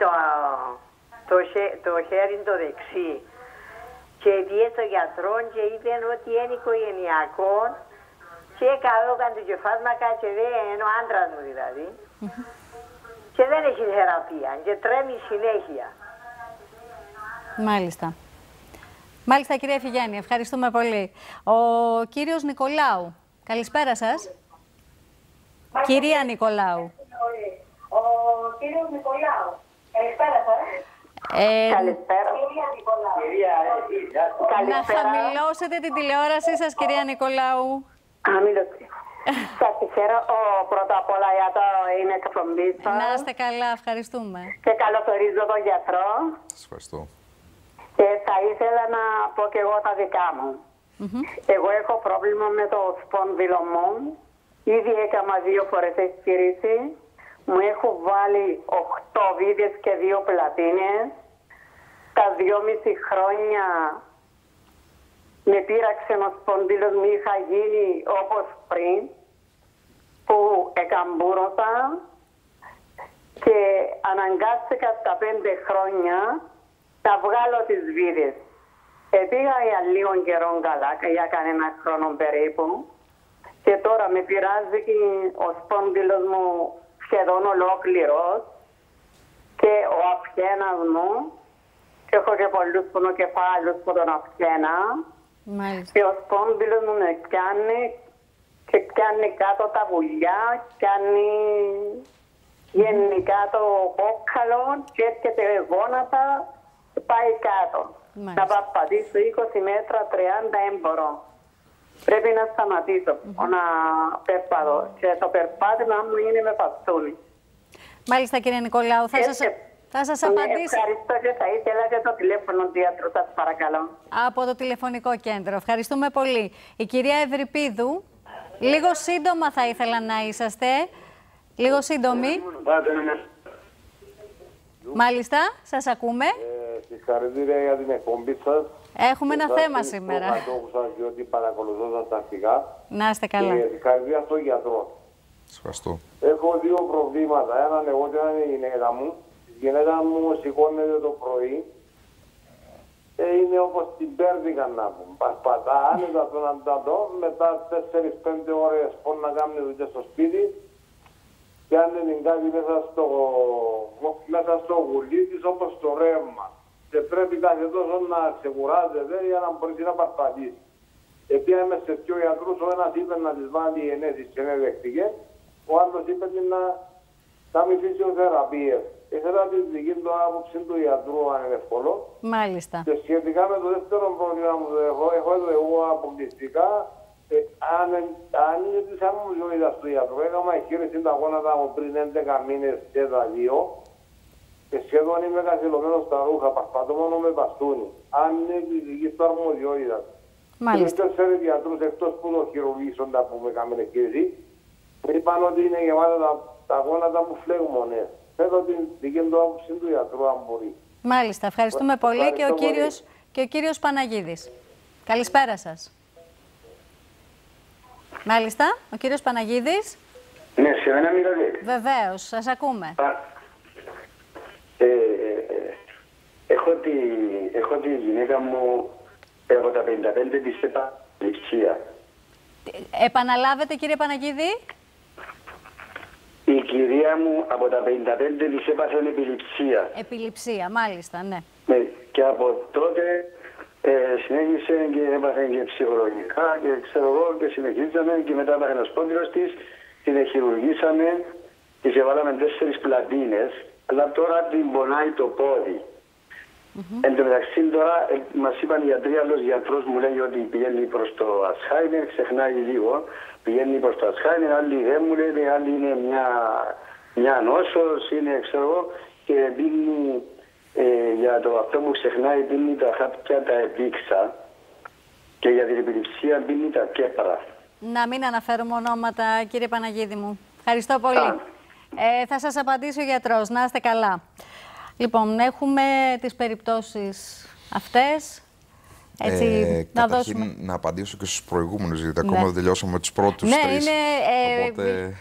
το χέρι το δεξί. Και πήγε στο γιατρό και είπε ότι είναι οικογενειακό και καλό καντικεφάσματα και δεν είναι ο άντρας μου δηλαδή. Και δεν έχει θεραπεία και τρέμει συνέχεια. Μάλιστα. Μάλιστα, κυρία Ιφηγένεια, ευχαριστούμε πολύ. Ο κύριος Νικολάου, καλησπέρα σας. Κυρία Νικολάου. Ο κύριος Νικολάου. Καλησπέρα σας. Καλησπέρα. Να χαμηλώσετε την τηλεόρασή σας, κυρία Νικολάου. Χαμηλώστε. Σας συγχαίρω πρώτα απ' όλα για το είναι εκπομπή σας. Να είστε καλά, ευχαριστούμε. Και καλωσορίζω τον γιατρό. Σας ευχαριστώ. Και θα ήθελα να πω και εγώ τα δικά μου. Εγώ έχω πρόβλημα με το σπονδυλό μου. Ήδη έκανα 2 φορές εκτήρηση. Μου έχω βάλει 8 βίδες και 2 πλατίνες. Τα 2,5 χρόνια με πείραξε ο σπονδύλος μου, είχα γίνει όπως πριν, που εκαμπούρωσα και αναγκάστηκα στα 5 χρόνια να βγάλω τις βίδες. Πήγα για λίγο καιρό καλά, για κανένα χρόνο περίπου. Και τώρα με πειράζει ο σπόνδυλος μου σχεδόν ολόκληρος και ο αυχένας μου. Και έχω και πολλούς πονοκεφάλους που τον αυχένα. Και ο σπόνδυλος μου με πιάνει και πιάνει κάτω τα βουλιά, πιάνει γενικά το κόκκαλο και έρχεται γόνατα και πάει κάτω. Να παπατήσω 20 μέτρα, 30 δεν μπορώ. Πρέπει να σταματήσω να περπατώ. Και το περπάτημα μου είναι με μπαστούνι. Μάλιστα, κύριε Νικολάου, θα σας απαντήσω. Ευχαριστώ και θα ήθελα και το τηλέφωνο του γιατρού, σας παρακαλώ. Από το τηλεφωνικό κέντρο. Ευχαριστούμε πολύ. Η κυρία Ευρυπίδου, λίγο σύντομα θα ήθελα να είσαστε. Λίγο σύντομοι. Μάλιστα, σας ακούμε. Συγχαρητήρια για την εκπομπή σας. Έχουμε ένα θέμα σήμερα. Διότι παρακολουθώ σας αρχικά. Να είστε καλά. Και συγχαρητήρια στον γιατρό. Ευχαριστώ. Έχω δύο προβλήματα. Έναν εγώ και έναν η γυναίκα μου. Η γυναίκα μου σηκώνεται το πρωί. Είναι όπως την πέρδικα να πούμε. Πασπατά, άνετα τον αντατό, μετά 4-5 ώρες πώς να κάνει δουλειά στο σπίτι. Και αν είναι κάτι μέσα στο γουλί της όπως το ρεύμα. Και πρέπει κάθε τόσο να ξεκουράζεται για να μπορέσει να παρπατήσει. Επειδή είμαι σε δύο γιατρούς, ο ένας είπε να της βάλει ενέσεις και ενεδεχτικές, ο άλλος είπε να κάνει φυσιοθεραπείες. Ήθελα τη δική του άποψη του γιατρού, αν είναι εύκολο. Μάλιστα. Και σχετικά με το δεύτερο πρόβλημα που έχω εδώ εγώ αποκλειστικά, αν είναι της αμμουζοίδας του γιατρού, έκανα εγχείρηση τα γόνατα μου πριν 11 μήνες και τα 2 και σχεδόν είμαι καθυλωμένος στα ρούχα, πασπατώ μόνο με μπαστούνι. Αν είναι της δικής του αρμοδιότητας. Μάλιστα. Και 4 γιατρούς εκτός που το χειρουργήσοντα που με κάνουν εγχείρηση, μου είπαν ότι είναι γεμάτα τα γόνατα μου φλεγμονές. Θέλω την δική του άποψη του γιατρού, αν μπορεί. Μάλιστα. Ευχαριστούμε πολύ και ο κύριος Παναγίδης. Καλησπέρα σας. Μάλιστα, ο κύριος Παναγίδης. Ναι, σε μένα μιλάτε. Βεβαίως, σας ακούμε. Έχω τη γυναίκα μου από τα 55 της επιληψία. Επαναλάβετε, κύριε Παναγίδη. Η κυρία μου από τα 55 της έπαθε επιληψία. Επιληψία, μάλιστα, ναι. Και από τότε συνέχισε και έπαθε και ψυχολογικά και ξέρω εγώ και συνεχίζαμε και μετά έπαθε ένα σπόνδυλος της, την χειρουργήσαμε, της έβαλαμε 4 πλατίνες, αλλά τώρα την πονάει το πόδι. Εν τω μεταξύ τώρα μας είπαν οι γιατροί, άλλος γιατρός μου λέει ότι πηγαίνει προς το Αλτσχάιμερ, ξεχνάει λίγο, πηγαίνει προς το Αλτσχάιμερ, άλλοι δεν μου λένε, άλλοι είναι μια νόσος, είναι ξέρω εγώ, και πίνει για το αυτό που ξεχνάει πίνει τα χάπια τα επίξα και για την επιληψία πίνει τα κέπρα. Να μην αναφέρουμε ονόματα, κύριε Παναγίδη μου. Ευχαριστώ πολύ. Θα σας απαντήσει ο γιατρός. Να είστε καλά. Λοιπόν, έχουμε τις περιπτώσεις αυτές. Έτσι, καταρχήν, να απαντήσω και στους προηγούμενους, γιατί ακόμα δεν τελειώσαμε με τους πρώτους τρεις. Οπότε...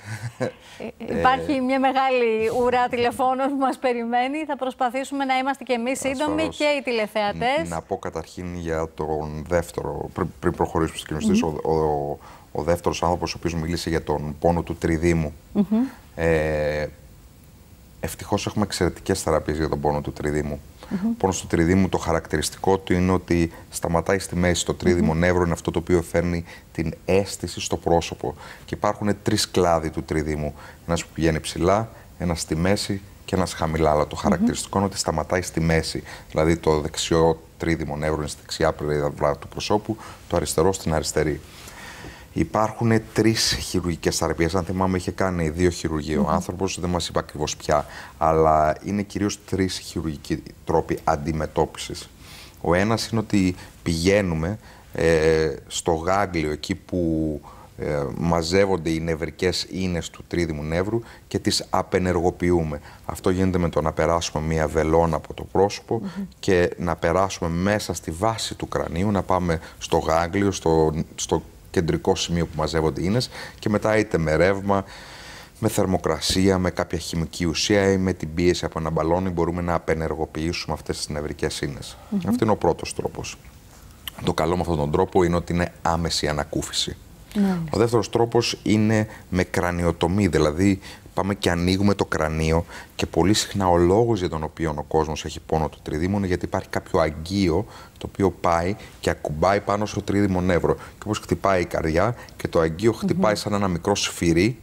Υπάρχει μια μεγάλη ουρά τηλεφώνων που μας περιμένει. Θα προσπαθήσουμε να είμαστε και εμείς σύντομοι και οι τηλεθεατές. Να πω καταρχήν για τον δεύτερο, πριν προχωρήσουμε στις κοινωνιστές, ο δεύτερος άνθρωπος ο οποίος μίλησε για τον πόνο του τριδήμου. Ευτυχώς έχουμε εξαιρετικές θεραπείες για τον πόνο του τριδήμου. Ο πόνος του τριδήμου, το χαρακτηριστικό του είναι ότι σταματάει στη μέση. Το τρίδημο νεύρο είναι αυτό το οποίο φέρνει την αίσθηση στο πρόσωπο. Και υπάρχουν 3 κλάδοι του τριδήμου. Ένας που πηγαίνει ψηλά, ένας στη μέση και ένας χαμηλά. Αλλά το χαρακτηριστικό είναι ότι σταματάει στη μέση. Δηλαδή το δεξιό τρίδημο νεύρο είναι στη δεξιά πλευρά του προσώπου, το αριστερό στην αριστερή. Υπάρχουν 3 χειρουργικές θεραπείες. Αν θυμάμαι, είχε κάνει 2 χειρουργία. Ο άνθρωπος δεν μας είπε ακριβώς ποια, αλλά είναι κυρίως 3 χειρουργικοί τρόποι αντιμετώπισης. Ο ένας είναι ότι πηγαίνουμε στο γάγλιο, εκεί που μαζεύονται οι νευρικές ίνες του τρίδημου νεύρου και τις απενεργοποιούμε. Αυτό γίνεται με το να περάσουμε μία βελόνα από το πρόσωπο και να περάσουμε μέσα στη βάση του κρανίου, να πάμε στο γάγλιο, στο κεντρικό σημείο που μαζεύονται οι ίνες και μετά είτε με ρεύμα, με θερμοκρασία, με κάποια χημική ουσία ή με την πίεση από ένα μπαλόνι μπορούμε να απενεργοποιήσουμε αυτές τις νευρικές ίνες. Αυτό είναι ο πρώτος τρόπος. Το καλό με αυτόν τον τρόπο είναι ότι είναι άμεση ανακούφιση. Ο δεύτερος τρόπος είναι με κρανιοτομή, δηλαδή πάμε και ανοίγουμε το κρανίο και πολύ συχνά ο λόγος για τον οποίο ο κόσμος έχει πόνο του τριδήμου είναι γιατί υπάρχει κάποιο αγγείο το οποίο πάει και ακουμπάει πάνω στο τρίδημο νεύρο. Και όπως χτυπάει η καρδιά και το αγγείο χτυπάει σαν ένα μικρό σφυρί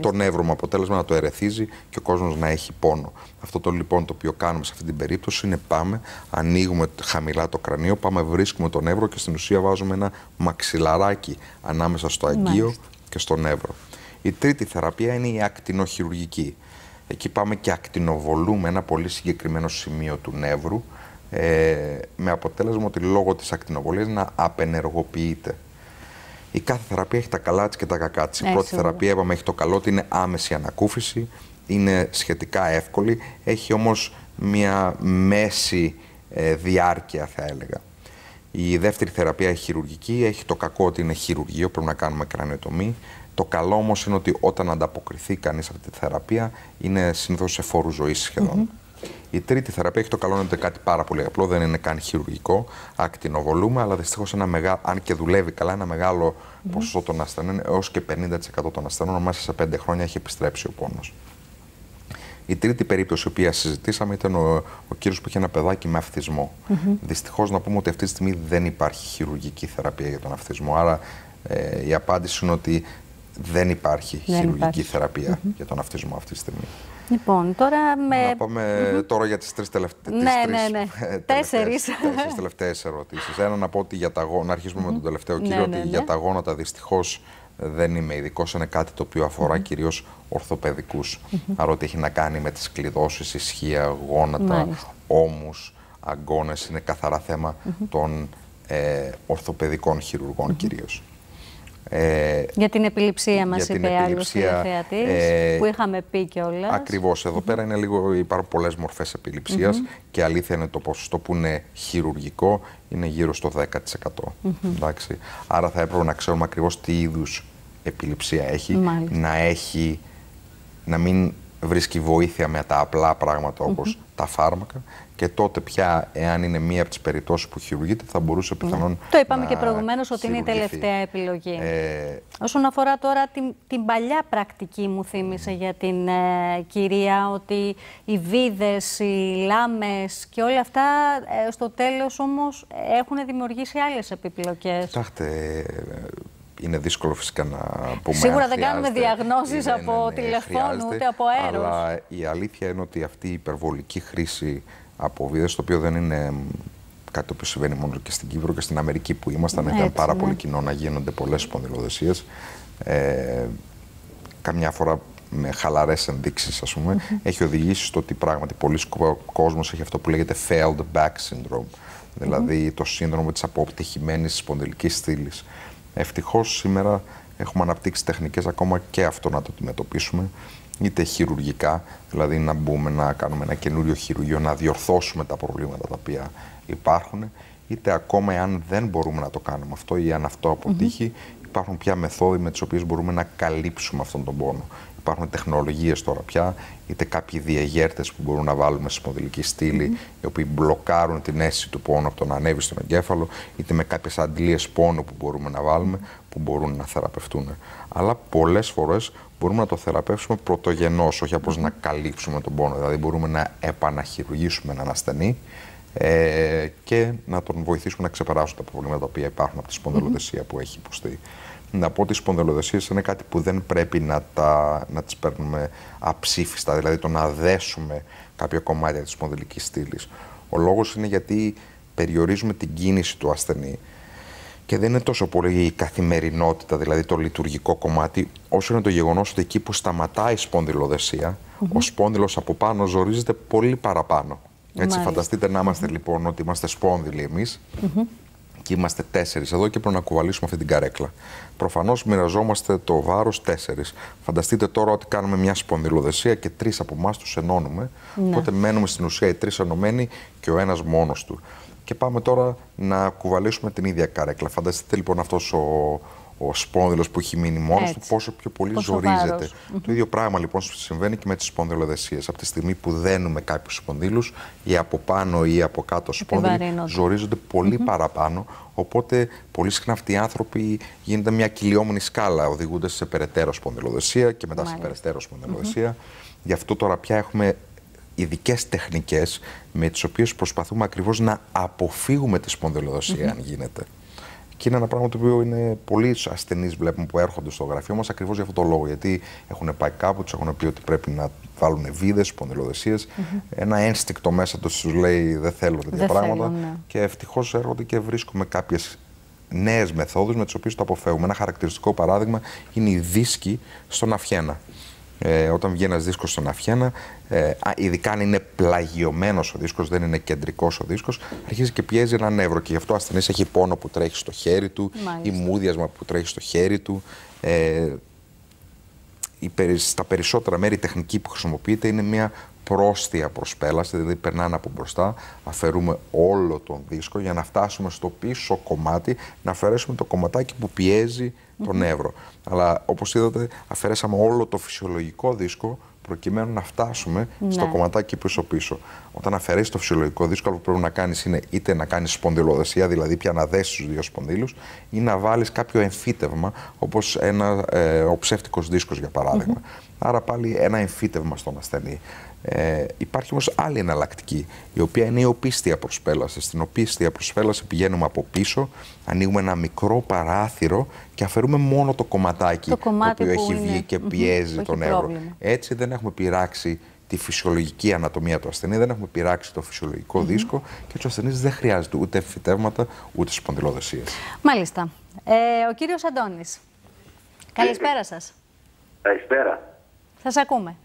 το νεύρο με αποτέλεσμα να το ερεθίζει και ο κόσμος να έχει πόνο. Αυτό το λοιπόν το οποίο κάνουμε σε αυτή την περίπτωση είναι ανοίγουμε χαμηλά το κρανίο, βρίσκουμε το νεύρο και στην ουσία βάζουμε ένα μαξιλαράκι ανάμεσα στο αγγείο και στο νεύρο. Η τρίτη θεραπεία είναι η ακτινοχειρουργική. Εκεί πάμε και ακτινοβολούμε ένα πολύ συγκεκριμένο σημείο του νεύρου, με αποτέλεσμα ότι λόγω της ακτινοβολίας να απενεργοποιείται. Η κάθε θεραπεία έχει τα καλά της και τα κακά της. Η πρώτη θεραπεία, είπαμε, έχει το καλό ότι είναι άμεση ανακούφιση, είναι σχετικά εύκολη, έχει όμως μια μέση διάρκεια, θα έλεγα. Η δεύτερη θεραπεία, η χειρουργική, έχει το κακό ότι είναι χειρουργείο, πρέπει να κάνουμε κρανιοτομή. Το καλό όμως είναι ότι όταν ανταποκριθεί κανείς σε αυτή τη θεραπεία, είναι συνήθως σε φόρου ζωής σχεδόν. Η τρίτη θεραπεία έχει το καλό είναι κάτι πάρα πολύ απλό, δεν είναι καν χειρουργικό. Ακτινοβολούμε, αλλά δυστυχώς αν και δουλεύει καλά, ένα μεγάλο ποσοστό των ασθενών, έως και 50% των ασθενών, μέσα σε 5 χρόνια έχει επιστρέψει ο πόνος. Η τρίτη περίπτωση, η οποία συζητήσαμε, ήταν ο κύριος που είχε ένα παιδάκι με αυθισμό. Δυστυχώς να πούμε ότι αυτή τη στιγμή δεν υπάρχει χειρουργική θεραπεία για τον αυθισμό. Άρα η απάντηση είναι ότι δεν υπάρχει χειρουργική θεραπεία για τον αυτισμό αυτή τη στιγμή. Λοιπόν, τώρα να πάμε τώρα για τις τρεις τελευταίες ερωτήσεις. Ένα, να πω ότι να αρχίσουμε με τον τελευταίο κύριο, ότι για τα γόνατα δυστυχώς δεν είμαι ειδικός, είναι κάτι το οποίο αφορά κυρίως ορθοπαιδικούς. Άρα ότι έχει να κάνει με τις κλειδώσεις, ισχύα, γόνατα, ώμους, αγκώνες, είναι καθαρά θέμα των ορθοπαιδικών χειρουργών κυρίως. Για την επιληψία μας είπε άλλος τηλεθεατής, που είχαμε πει κιόλας. Ακριβώς. Εδώ πέρα είναι υπάρχουν πολλές μορφές επιληψίας και αλήθεια είναι το ποσοστό που είναι χειρουργικό είναι γύρω στο 10%. Εντάξει. Άρα θα έπρεπε να ξέρουμε ακριβώς τι είδους επιληψία έχει, να μην βρίσκει βοήθεια με τα απλά πράγματα όπως τα φάρμακα, και τότε πια, εάν είναι μία από τις περιπτώσεις που χειρουργείται, θα μπορούσε πιθανόν. Το είπαμε και προηγουμένως ότι είναι η τελευταία επιλογή. Όσον αφορά τώρα την παλιά πρακτική, μου θύμισε για την κυρία, ότι οι βίδες, οι λάμες και όλα αυτά στο τέλος όμως έχουν δημιουργήσει άλλες επιπλοκές. Κοιτάξτε, είναι δύσκολο φυσικά να πούμε. Σίγουρα δεν κάνουμε διαγνώσεις από τηλεφώνου ούτε από αέρος. Αλλά η αλήθεια είναι ότι αυτή η υπερβολική χρήση από βίδες, το οποίο δεν είναι κάτι το οποίο συμβαίνει μόνο και στην Κύπρο και στην Αμερική που ήμασταν, ήταν πάρα πολύ κοινό να γίνονται πολλές σπονδυλοδεσίες. Καμιά φορά με χαλαρές ενδείξεις, ας πούμε, έχει οδηγήσει στο ότι πράγματι πολλοί κόσμος έχει αυτό που λέγεται failed back syndrome, δηλαδή το σύνδρομο της αποτυχημένης σπονδυλικής στήλης. Ευτυχώς σήμερα έχουμε αναπτύξει τεχνικές ακόμα και αυτό να το αντιμετωπίσουμε, είτε χειρουργικά, δηλαδή να μπούμε να κάνουμε ένα καινούριο χειρουργείο, να διορθώσουμε τα προβλήματα τα οποία υπάρχουν, είτε ακόμα εάν δεν μπορούμε να το κάνουμε αυτό ή αν αυτό αποτύχει, υπάρχουν πια μεθόδοι με τις οποίες μπορούμε να καλύψουμε αυτόν τον πόνο. Υπάρχουν τεχνολογίες τώρα πια, είτε κάποιοι διεγέρτες που μπορούν να βάλουμε στη σπονδυλική στήλη, οι οποίοι μπλοκάρουν την αίσθηση του πόνου από το να ανέβει στον εγκέφαλο, είτε με κάποιες αντλίες πόνου που μπορούμε να βάλουμε, που μπορούν να θεραπευτούν. Αλλά πολλές φορές μπορούμε να το θεραπεύσουμε πρωτογενώς, όχι απλώς να καλύψουμε τον πόνο. Δηλαδή μπορούμε να επαναχειρουργήσουμε έναν ασθενή και να τον βοηθήσουμε να ξεπεράσουν τα προβλήματα τα οποία υπάρχουν από τη σπονδυλοδεσία που έχει υποστεί. Να πω ότι οι σπονδυλοδεσίες είναι κάτι που δεν πρέπει να τις παίρνουμε αψήφιστα, δηλαδή το να δέσουμε κάποια κομμάτια της σπονδυλικής στήλης. Ο λόγος είναι γιατί περιορίζουμε την κίνηση του ασθενή και δεν είναι τόσο πολύ η καθημερινότητα, δηλαδή το λειτουργικό κομμάτι, όσο είναι το γεγονός ότι εκεί που σταματάει η σπονδυλοδεσία, ο σπόνδυλος από πάνω ζορίζεται πολύ παραπάνω. Έτσι, φανταστείτε να είμαστε λοιπόν ότι είμαστε σπόνδυλοι εμείς. Και είμαστε 4 εδώ και πρέπει να κουβαλήσουμε αυτή την καρέκλα. Προφανώς μοιραζόμαστε το βάρος 4. Φανταστείτε τώρα ότι κάνουμε μια σπονδυλοδεσία και 3 από εμάς τους ενώνουμε. Οπότε μένουμε στην ουσία οι 3 ενωμένοι και ο ένας μόνος του. Και πάμε τώρα να κουβαλήσουμε την ίδια καρέκλα. Φανταστείτε λοιπόν αυτός ο σπόνδυλος που έχει μείνει μόνος του, πόσο πιο πολύ ζορίζεται. Το ίδιο πράγμα λοιπόν συμβαίνει και με τις σπονδυλοδεσίες. Από τη στιγμή που δένουμε κάποιους σπονδύλους, ή από πάνω ή από κάτω σπόνδυλοι, ζορίζονται πολύ παραπάνω. Οπότε πολύ συχνά αυτοί οι άνθρωποι γίνεται μια κυλιόμενη σκάλα. Οδηγούνται σε περαιτέρω σπονδυλοδεσία και μετά σε περαιτέρω σπονδυλοδεσία. Γι' αυτό τώρα πια έχουμε ειδικές τεχνικές με τις οποίες προσπαθούμε ακριβώς να αποφύγουμε τη σπονδυλοδεσία, αν γίνεται. Και είναι ένα πράγμα το οποίο είναι πολλοί ασθενείς βλέπουμε που έρχονται στο γραφείο μας ακριβώς για αυτό το λόγο. Γιατί έχουν πάει κάπου, τους έχουν πει ότι πρέπει να βάλουν βίδες, σπονδυλοδεσίες. Ένα ένστικτο μέσα τους λέει δεν θέλω τέτοια πράγματα. Ναι. Και ευτυχώς έρχονται και βρίσκουμε κάποιες νέες μεθόδους με τις οποίες το αποφεύγουμε. Ένα χαρακτηριστικό παράδειγμα είναι οι δίσκοι στον αυχένα. Όταν βγει ένας δίσκος στον αυχένα, ειδικά αν είναι πλαγιωμένος ο δίσκος, δεν είναι κεντρικός ο δίσκος, αρχίζει και πιέζει ένα νεύρο. Και γι' αυτό ο ασθενής έχει πόνο που τρέχει στο χέρι του, ή μούδιασμα που τρέχει στο χέρι του. Στα περισσότερα μέρη η τεχνική που χρησιμοποιείται είναι μια πρόστια προσπέλαση, δηλαδή περνάνε από μπροστά, αφαιρούμε όλο τον δίσκο για να φτάσουμε στο πίσω κομμάτι, να αφαιρέσουμε το κομματάκι που πιέζει το νεύρο. Αλλά όπως είδατε, αφαιρέσαμε όλο το φυσιολογικό δίσκο προκειμένου να φτάσουμε στο κομματάκι πίσω-πίσω. Όταν αφαιρέσεις το φυσιολογικό δίσκο, αυτό που πρέπει να κάνεις είναι είτε να κάνεις σπονδυλοδεσία, δηλαδή πια να δέσεις τους δύο σπονδύλους, ή να βάλεις κάποιο εμφύτευμα, όπως ο ψεύτικος δίσκος για παράδειγμα. Άρα πάλι ένα εμφύτευμα στον ασθενή. Υπάρχει όμως άλλη εναλλακτική, η οποία είναι η οπίστια προσπέλαση. Στην οπίστια προσπέλαση πηγαίνουμε από πίσω, ανοίγουμε ένα μικρό παράθυρο και αφαιρούμε μόνο το κομματάκι το οποίο έχει βγει και πιέζει τον νεύρο. Έτσι δεν έχουμε πειράξει τη φυσιολογική ανατομία του ασθενή, δεν έχουμε πειράξει το φυσιολογικό δίσκο και ο ασθενής δεν χρειάζεται ούτε εμφυτεύματα ούτε σπονδυλοδεσίες. Μάλιστα. Ο κύριος Αντώνης. Καλησπέρα σας. Καλησπέρα. Σας ακούμε.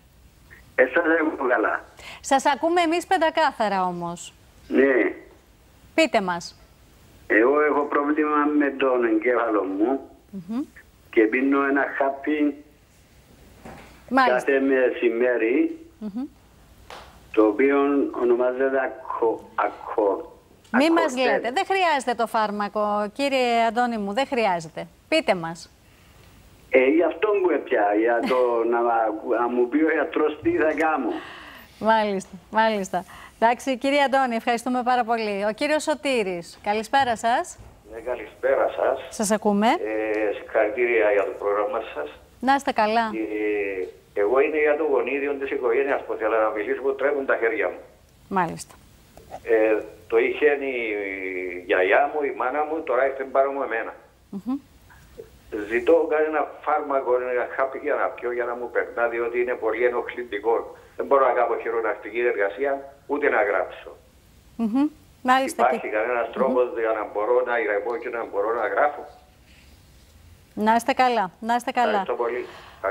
Σας ακούω καλά. Σας ακούμε εμείς πεντακάθαρα όμως. Ναι. Πείτε μας. Εγώ έχω πρόβλημα με τον εγκέφαλο μου και πίνω ένα χάπι κάθε μεσημέρι, το οποίο ονομάζεται Μη μας λέτε, δεν χρειάζεται το φάρμακο, κύριε Αντώνη μου, δεν χρειάζεται. Πείτε μας. Γι' αυτό μου έπια, για το να μου πει ο γιατρός τι θα κάνω. Μάλιστα, μάλιστα. Εντάξει, κύριε Αντώνη, ευχαριστούμε πάρα πολύ. Ο κύριος Σωτήρης, καλησπέρα σας. Ναι, καλησπέρα σας. Σας ακούμε. Συγχαρητήρια για το πρόγραμμα σας. Να είστε καλά. Εγώ είναι για το γονίδιο της οικογένειας που θέλω να μιλήσω, που τρέχουν τα χέρια μου. Μάλιστα. Το είχε η γιαγιά μου, η μάνα μου, τώρα ήρθε πάρω μου εμένα. Ζητώ κανένα φάρμακο, ένα χάπι για να πιω, για να μου περνά, διότι είναι πολύ ενοχλητικό. Δεν μπορώ να κάνω χειρονακτική εργασία, ούτε να γράψω. Μάλιστα. Υπάρχει κανένας τρόπος για να μπορώ να ηρεμώ και να μπορώ να γράφω? Να είστε καλά, να είστε καλά. Ευχαριστώ πολύ.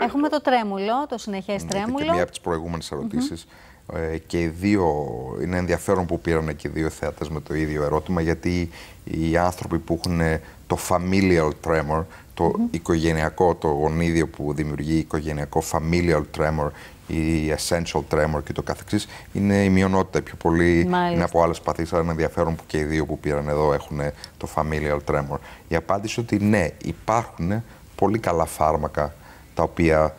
Έχουμε το τρέμουλο, το συνεχές τρέμουλο. Και μία από τις προηγούμενες ερωτήσεις. Και οι δύο, είναι ενδιαφέρον που πήραν και οι δύο θεατές με το ίδιο ερώτημα, γιατί οι άνθρωποι που έχουν το familial tremor, το οικογενειακό, το γονίδιο που δημιουργεί οικογενειακό familial tremor ή essential tremor και το καθεξής, είναι η μειονότητα. Πιο πολύ είναι από άλλες παθήσεις, αλλά είναι ενδιαφέρον που και οι δύο που πήραν εδώ έχουν το familial tremor. Η απάντηση ότι ναι, υπάρχουν πολύ καλά φάρμακα τα οποία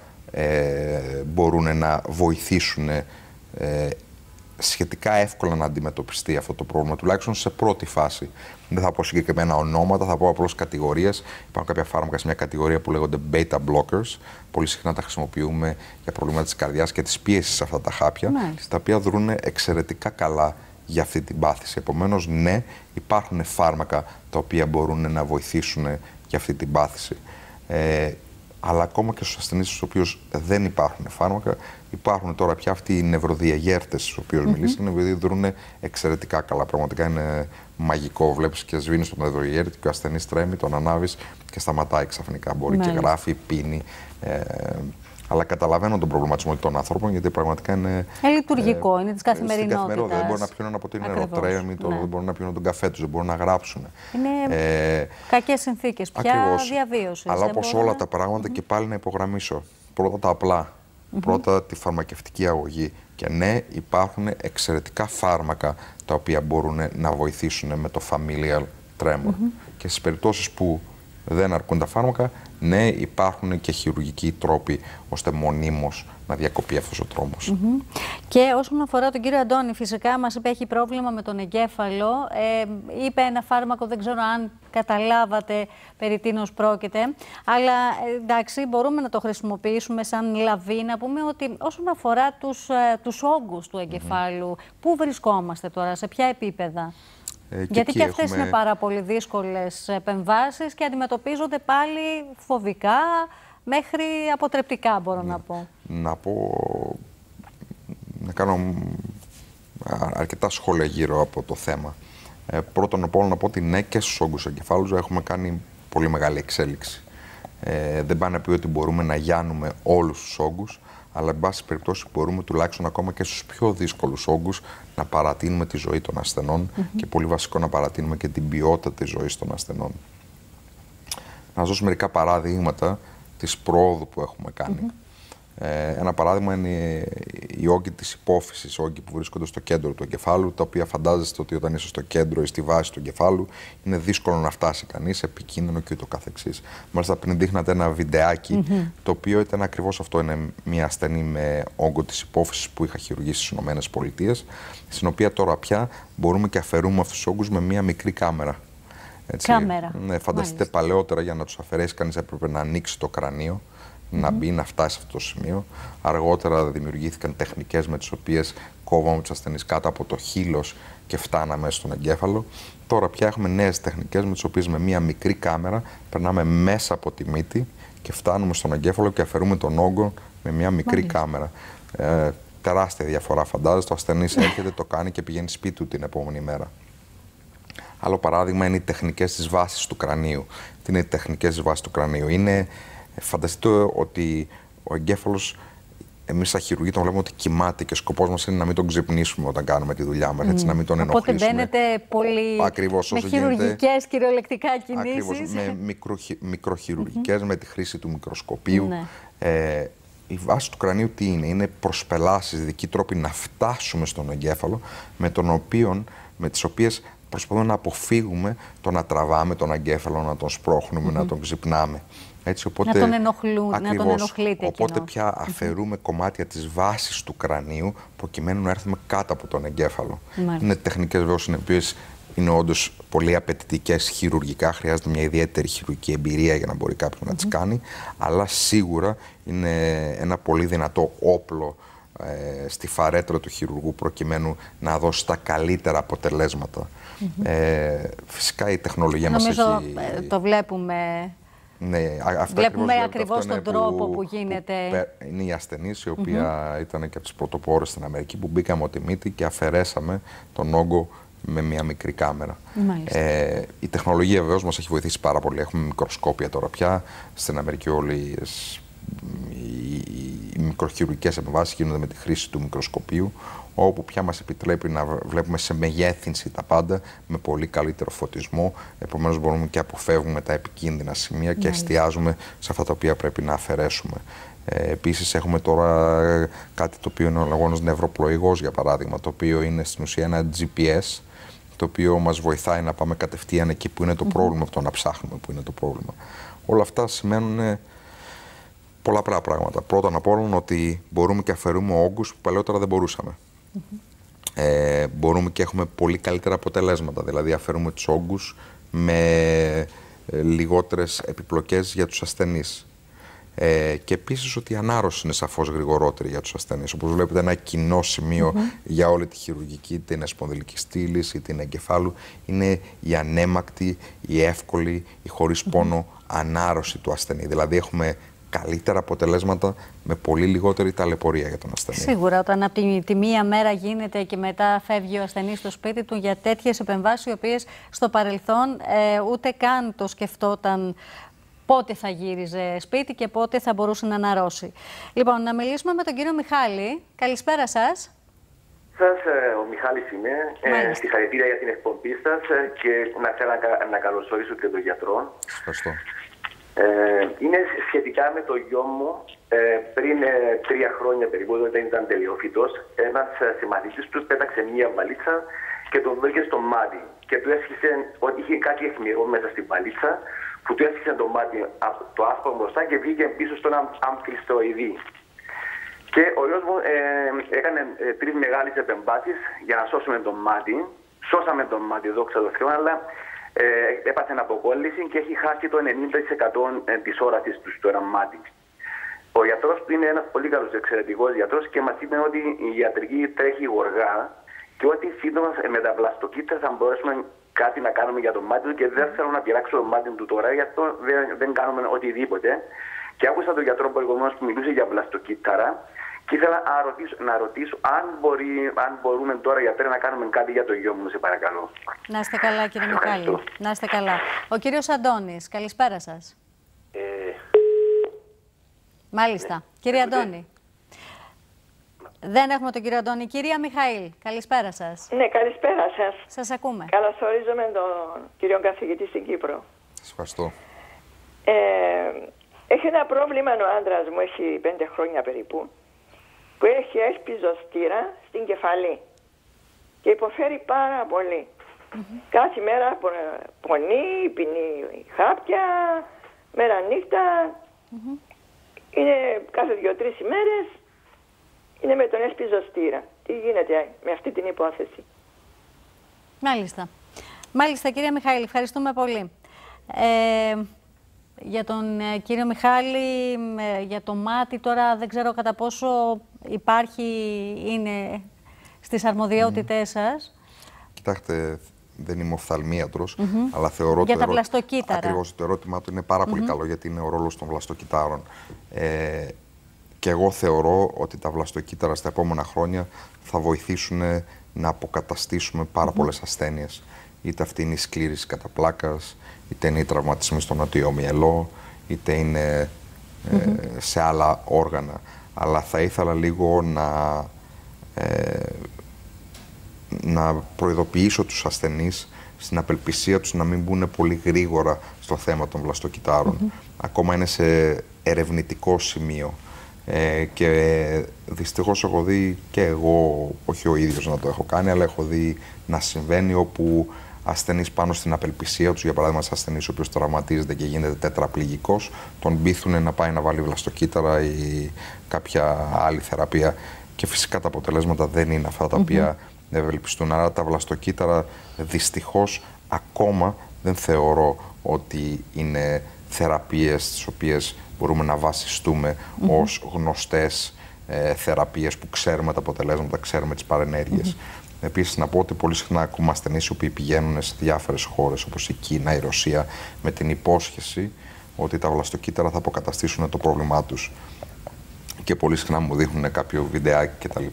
μπορούν να βοηθήσουν σχετικά εύκολα να αντιμετωπιστεί αυτό το πρόβλημα, τουλάχιστον σε πρώτη φάση. Δεν θα πω συγκεκριμένα ονόματα, θα πω απλώς κατηγορίες. Υπάρχουν κάποια φάρμακα σε μια κατηγορία που λέγονται beta blockers. Πολύ συχνά τα χρησιμοποιούμε για προβλήματα της καρδιάς και της πίεσης σε αυτά τα χάπια, τα οποία δρούν εξαιρετικά καλά για αυτή την πάθηση. Επομένως, ναι, υπάρχουν φάρμακα τα οποία μπορούν να βοηθήσουν για αυτή την πάθηση. Αλλά ακόμα και στους ασθενείς στους οποίους δεν υπάρχουν φάρμακα, υπάρχουν τώρα πια αυτοί οι νευροδιαγέρτες στους οποίους μιλήσαμε, επειδή δρούν εξαιρετικά καλά. Πραγματικά είναι μαγικό. Βλέπεις και σβήνεις τον νευροδιαγέρτη και ο ασθενής τρέμει, τον ανάβεις και σταματάει ξαφνικά. Μπορεί και γράφει, πίνει. Αλλά καταλαβαίνω τον προβληματισμό των ανθρώπων, γιατί πραγματικά είναι. Λειτουργικό, είναι της καθημερινότητας. Δεν μπορούν να πιούν από την νεροτρέμη, δεν μπορούν να πιούν τον καφέ τους, δεν μπορούν να γράψουν. Είναι κακές συνθήκες πια διαβίωσης. Αλλά όπως όλα τα πράγματα, και πάλι να υπογραμμίσω. Πρώτα τα απλά. Πρώτα τη φαρμακευτική αγωγή. Και ναι, υπάρχουν εξαιρετικά φάρμακα τα οποία μπορούν να βοηθήσουν με το familial tremor. Και στις περιπτώσεις που δεν αρκούν τα φάρμακα, ναι, υπάρχουν και χειρουργικοί τρόποι ώστε μονίμως να διακοπεί αυτός ο τρόμος. Και όσον αφορά τον κύριο Αντώνη, φυσικά μας είπε έχει πρόβλημα με τον εγκέφαλο. Είπε ένα φάρμακο, δεν ξέρω αν καταλάβατε περί τίνος πρόκειται. Αλλά εντάξει, μπορούμε να το χρησιμοποιήσουμε σαν λαβή. Να πούμε ότι όσον αφορά τους όγκους του εγκεφάλου, πού βρισκόμαστε τώρα, σε ποια επίπεδα? Γιατί και αυτές είναι πάρα πολύ δύσκολες επεμβάσεις και αντιμετωπίζονται πάλι φοβικά μέχρι αποτρεπτικά, μπορώ να πω. Να κάνω αρκετά σχόλια γύρω από το θέμα. Πρώτον απ' όλα να πω ότι ναι, και στους όγκους εγκεφάλου έχουμε κάνει πολύ μεγάλη εξέλιξη. Δεν πάει να πει ότι μπορούμε να γιάνουμε όλους τους όγκους, αλλά εν πάση περιπτώσει μπορούμε τουλάχιστον ακόμα και στους πιο δύσκολους όγκους να παρατείνουμε τη ζωή των ασθενών και πολύ βασικό να παρατείνουμε και την ποιότητα της ζωής των ασθενών. Να σας δώσω μερικά παραδείγματα της προόδου που έχουμε κάνει. Ένα παράδειγμα είναι οι όγκοι της υπόφυσης, όγκοι που βρίσκονται στο κέντρο του εγκεφάλου, τα οποία φαντάζεστε ότι όταν είσαι στο κέντρο ή στη βάση του εγκεφάλου είναι δύσκολο να φτάσει κανείς, επικίνδυνο και ούτω καθεξής. Μάλιστα πριν δείχνατε ένα βιντεάκι, το οποίο ήταν ακριβώς αυτό. Είναι μια ασθενή με όγκο της υπόφυσης που είχα χειρουργήσει στις ΗΠΑ, στην οποία τώρα πια μπορούμε και αφαιρούμε αυτούς τους όγκους με μια μικρή κάμερα. Έτσι, κάμερα. Ναι, φανταστείτε παλαιότερα για να τους αφαιρέσει κανείς έπρεπε να ανοίξει το κρανίο, να μπει, να φτάσει σε αυτό το σημείο. Αργότερα δημιουργήθηκαν τεχνικές με τις οποίες κόβαμε τους ασθενείς κάτω από το χείλος και φτάναμε στον εγκέφαλο. Τώρα πια έχουμε νέες τεχνικές με τις οποίες με μία μικρή κάμερα περνάμε μέσα από τη μύτη και φτάνουμε στον εγκέφαλο και αφαιρούμε τον όγκο με μία μικρή κάμερα. Τεράστια διαφορά, φαντάζεστε. Ο ασθενής έρχεται, το κάνει και πηγαίνει σπίτι του την επόμενη μέρα. Άλλο παράδειγμα είναι οι τεχνικές της βάσης του κρανίου. Τι είναι οι τεχνικές της βάσης του κρανίου? Φανταστείτε ότι ο εγκέφαλος, εμείς στα χειρουργία τον βλέπουμε ότι κοιμάται και ο σκοπός μας είναι να μην τον ξυπνήσουμε όταν κάνουμε τη δουλειά μας, έτσι, να μην τον ενοχλήσουμε. Οπότε μπαίνετε πολύ με χειρουργικές κυριολεκτικά κινήσεις. Ακριβώς, με μικροχειρουργικές, με τη χρήση του μικροσκοπίου. Η βάση του κρανίου τι είναι? Είναι προσπελάσεις, ειδικοί τρόποι να φτάσουμε στον εγκέφαλο, με τις οποίες προσπαθούμε να αποφύγουμε το να τραβάμε τον εγκέφαλο, να τον σπρώχνουμε, να τον ξυπνάμε. Έτσι, οπότε, να τον ενοχλείτε. Οπότε πια αφαιρούμε κομμάτια της βάσης του κρανίου προκειμένου να έρθουμε κάτω από τον εγκέφαλο. Είναι τεχνικές βέβαια οι οποίες είναι όντως πολύ απαιτητικές χειρουργικά, χρειάζεται μια ιδιαίτερη χειρουργική εμπειρία για να μπορεί κάποιος να τις κάνει, αλλά σίγουρα είναι ένα πολύ δυνατό όπλο στη φαρέτρα του χειρουργού προκειμένου να δώσει τα καλύτερα αποτελέσματα. Φυσικά η τεχνολογία μας έχει... το βλέπουμε... Ναι, βλέπουμε ακριβώς τον τρόπο που γίνεται. Είναι η ασθενής η οποία ήταν και από τις πρωτοπόρες στην Αμερική που μπήκαμε από τη μύτη και αφαιρέσαμε τον όγκο με μια μικρή κάμερα. Η τεχνολογία βεβαίως μας έχει βοηθήσει πάρα πολύ. Έχουμε μικροσκόπια τώρα πια. Στην Αμερική όλες οι μικροχειρουργικές επεμβάσεις γίνονται με τη χρήση του μικροσκοπίου, όπου πια μας επιτρέπει να βλέπουμε σε μεγέθυνση τα πάντα, με πολύ καλύτερο φωτισμό. Επομένως μπορούμε και αποφεύγουμε τα επικίνδυνα σημεία και εστιάζουμε σε αυτά τα οποία πρέπει να αφαιρέσουμε. Επίσης έχουμε τώρα κάτι το οποίο είναι ο λεγόμενος νευροπλοηγός, για παράδειγμα, το οποίο είναι στην ουσία ένα GPS, το οποίο μας βοηθάει να πάμε κατευθείαν εκεί που είναι το πρόβλημα, από το να ψάχνουμε που είναι το πρόβλημα. Όλα αυτά σημαίνουν πολλά πράγματα. Πρώτον απ' όλων ότι μπορούμε και αφαιρούμε όγκους που παλαιότερα δεν μπορούσαμε. Μπορούμε και έχουμε πολύ καλύτερα αποτελέσματα, δηλαδή αφαιρούμε τους όγκους με λιγότερες επιπλοκές για τους ασθενείς. Και επίσης ότι η ανάρρωση είναι σαφώς γρηγορότερη για τους ασθενείς. Όπως βλέπετε, ένα κοινό σημείο για όλη τη χειρουργική, είτε είναι σπονδυλική στήλης είτε είναι εγκεφάλου, είναι η ανέμακτη, η εύκολη, η χωρίς πόνο ανάρρωση του ασθενή. Δηλαδή έχουμε καλύτερα αποτελέσματα με πολύ λιγότερη ταλαιπωρία για τον ασθενή. Σίγουρα, όταν από τη μία μέρα γίνεται και μετά φεύγει ο ασθενής στο σπίτι του για τέτοιες επεμβάσεις, οι οποίες στο παρελθόν ούτε καν το σκεφτόταν πότε θα γύριζε σπίτι και πότε θα μπορούσε να αναρρώσει. Λοιπόν, να μιλήσουμε με τον κύριο Μιχάλη. Καλησπέρα σας. Ο Μιχάλης είμαι. Συγχαρητήρια για την εκπομπή σας και να θέλω να καλωσορίσω και τον γιατρό. Ευχαριστώ. Είναι σχετικά με το γιο μου. Πριν 3 χρόνια περίπου, όταν ήταν τελειόφοιτος, ένας συμμαθητής του πέταξε μία βαλίτσα και τον βρήκε στο μάτι. Και του έσχισε ότι είχε κάτι αιχμηρό μέσα στην βαλίτσα, που του έσχισε το μάτι από το άσπρο μπροστά και βγήκε πίσω στον αμφιλστροειδή. Και ο γιος μου έκανε 3 μεγάλες επεμβάσεις για να σώσουμε το μάτι. Σώσαμε το μάτι, δόξα τω Θεώ, αλλά έπαθε αποκόλληση και έχει χάσει το 90% της όρασης του στο ένα μάτι. Ο γιατρός του είναι ένας πολύ καλός εξαιρετικός γιατρός και μας είπε ότι η ιατρική τρέχει γοργά και ότι σύντομα με τα βλαστοκύτταρα θα μπορέσουμε κάτι να κάνουμε για το μάτι του, και δεν θέλω να πειράξω το μάτι του τώρα, γι' αυτό δεν κάνουμε οτιδήποτε. Και άκουσα τον γιατρό προηγουμένως που μιλούσε για βλαστοκύτταρα και ήθελα να ρωτήσω αν μπορούμε τώρα, γιατρέ, να κάνουμε κάτι για το γιο μου, σε παρακαλώ. Να είστε καλά, κύριε Μιχάλη. Να είστε καλά. Ο κύριος Αντώνης, καλησπέρα σας. Μάλιστα. Ναι. Κύριε Αντώνη. Δεν έχουμε τον κύριο Αντώνη. Κυρία Μιχαήλ, καλησπέρα σας. Ναι, καλησπέρα σας. Σας ακούμε. Καλωσορίζομαι τον κύριο καθηγητή στην Κύπρο. Σας ευχαριστώ. Έχει ένα πρόβλημα ο άντρας μου, έχει 5 χρόνια περίπου, που έχει έσπιζοστήρα στην κεφαλή και υποφέρει πάρα πολύ. Κάθε μέρα πονεί, πίνει χάπια, μέρα νύχτα. Είναι κάθε 2-3 ημέρες είναι με τον έσπιζοστήρα. Τι γίνεται με αυτή την υπόθεση? Μάλιστα. Μάλιστα, κυρία Μιχαήλ, ευχαριστούμε πολύ. Για τον κύριο Μιχάλη, για το μάτι τώρα δεν ξέρω κατά πόσο είναι στις αρμοδιότητές σας. Κοιτάξτε, δεν είμαι οφθαλμίατρος, αλλά θεωρώ για τα βλαστοκύτταρα. Ακριβώς, το ερώτημά του είναι πάρα πολύ καλό, γιατί είναι ο ρόλος των βλαστοκυττάρων. Και εγώ θεωρώ ότι τα βλαστοκύτταρα στα επόμενα χρόνια θα βοηθήσουν να αποκαταστήσουμε πάρα πολλές ασθένειες. Είτε αυτή είναι η σκλήρηση κατά πλάκας, είτε είναι οι τραυματισμοί στο νοτιό μυελό, είτε είναι σε άλλα όργανα. Αλλά θα ήθελα λίγο να προειδοποιήσω τους ασθενείς στην απελπισία τους να μην μπουν πολύ γρήγορα στο θέμα των βλαστοκυττάρων. Ακόμα είναι σε ερευνητικό σημείο. Και δυστυχώς έχω δει και εγώ, όχι ο ίδιος να το έχω κάνει, αλλά έχω δει να συμβαίνει όπου ασθενείς πάνω στην απελπισία τους, για παράδειγμα ένας ασθενής ο οποίος τραυματίζεται και γίνεται τετραπληγικός, τον πείθουν να πάει να βάλει βλαστοκύτταρα ή κάποια άλλη θεραπεία, και φυσικά τα αποτελέσματα δεν είναι αυτά τα οποία ευελπιστούν. Άρα τα βλαστοκύτταρα δυστυχώς ακόμα δεν θεωρώ ότι είναι θεραπείες τις οποίες μπορούμε να βασιστούμε ως γνωστές θεραπείες που ξέρουμε τα αποτελέσματα, ξέρουμε τις παρενέργειες. Επίσης, να πω ότι πολύ συχνά ακούμε ασθενείς οι οποίοι πηγαίνουν σε διάφορες χώρες όπως η Κίνα, η Ρωσία, με την υπόσχεση ότι τα βλαστοκύτταρα θα αποκαταστήσουν το πρόβλημά τους. Και πολύ συχνά μου δείχνουν κάποιο βιντεάκι κτλ.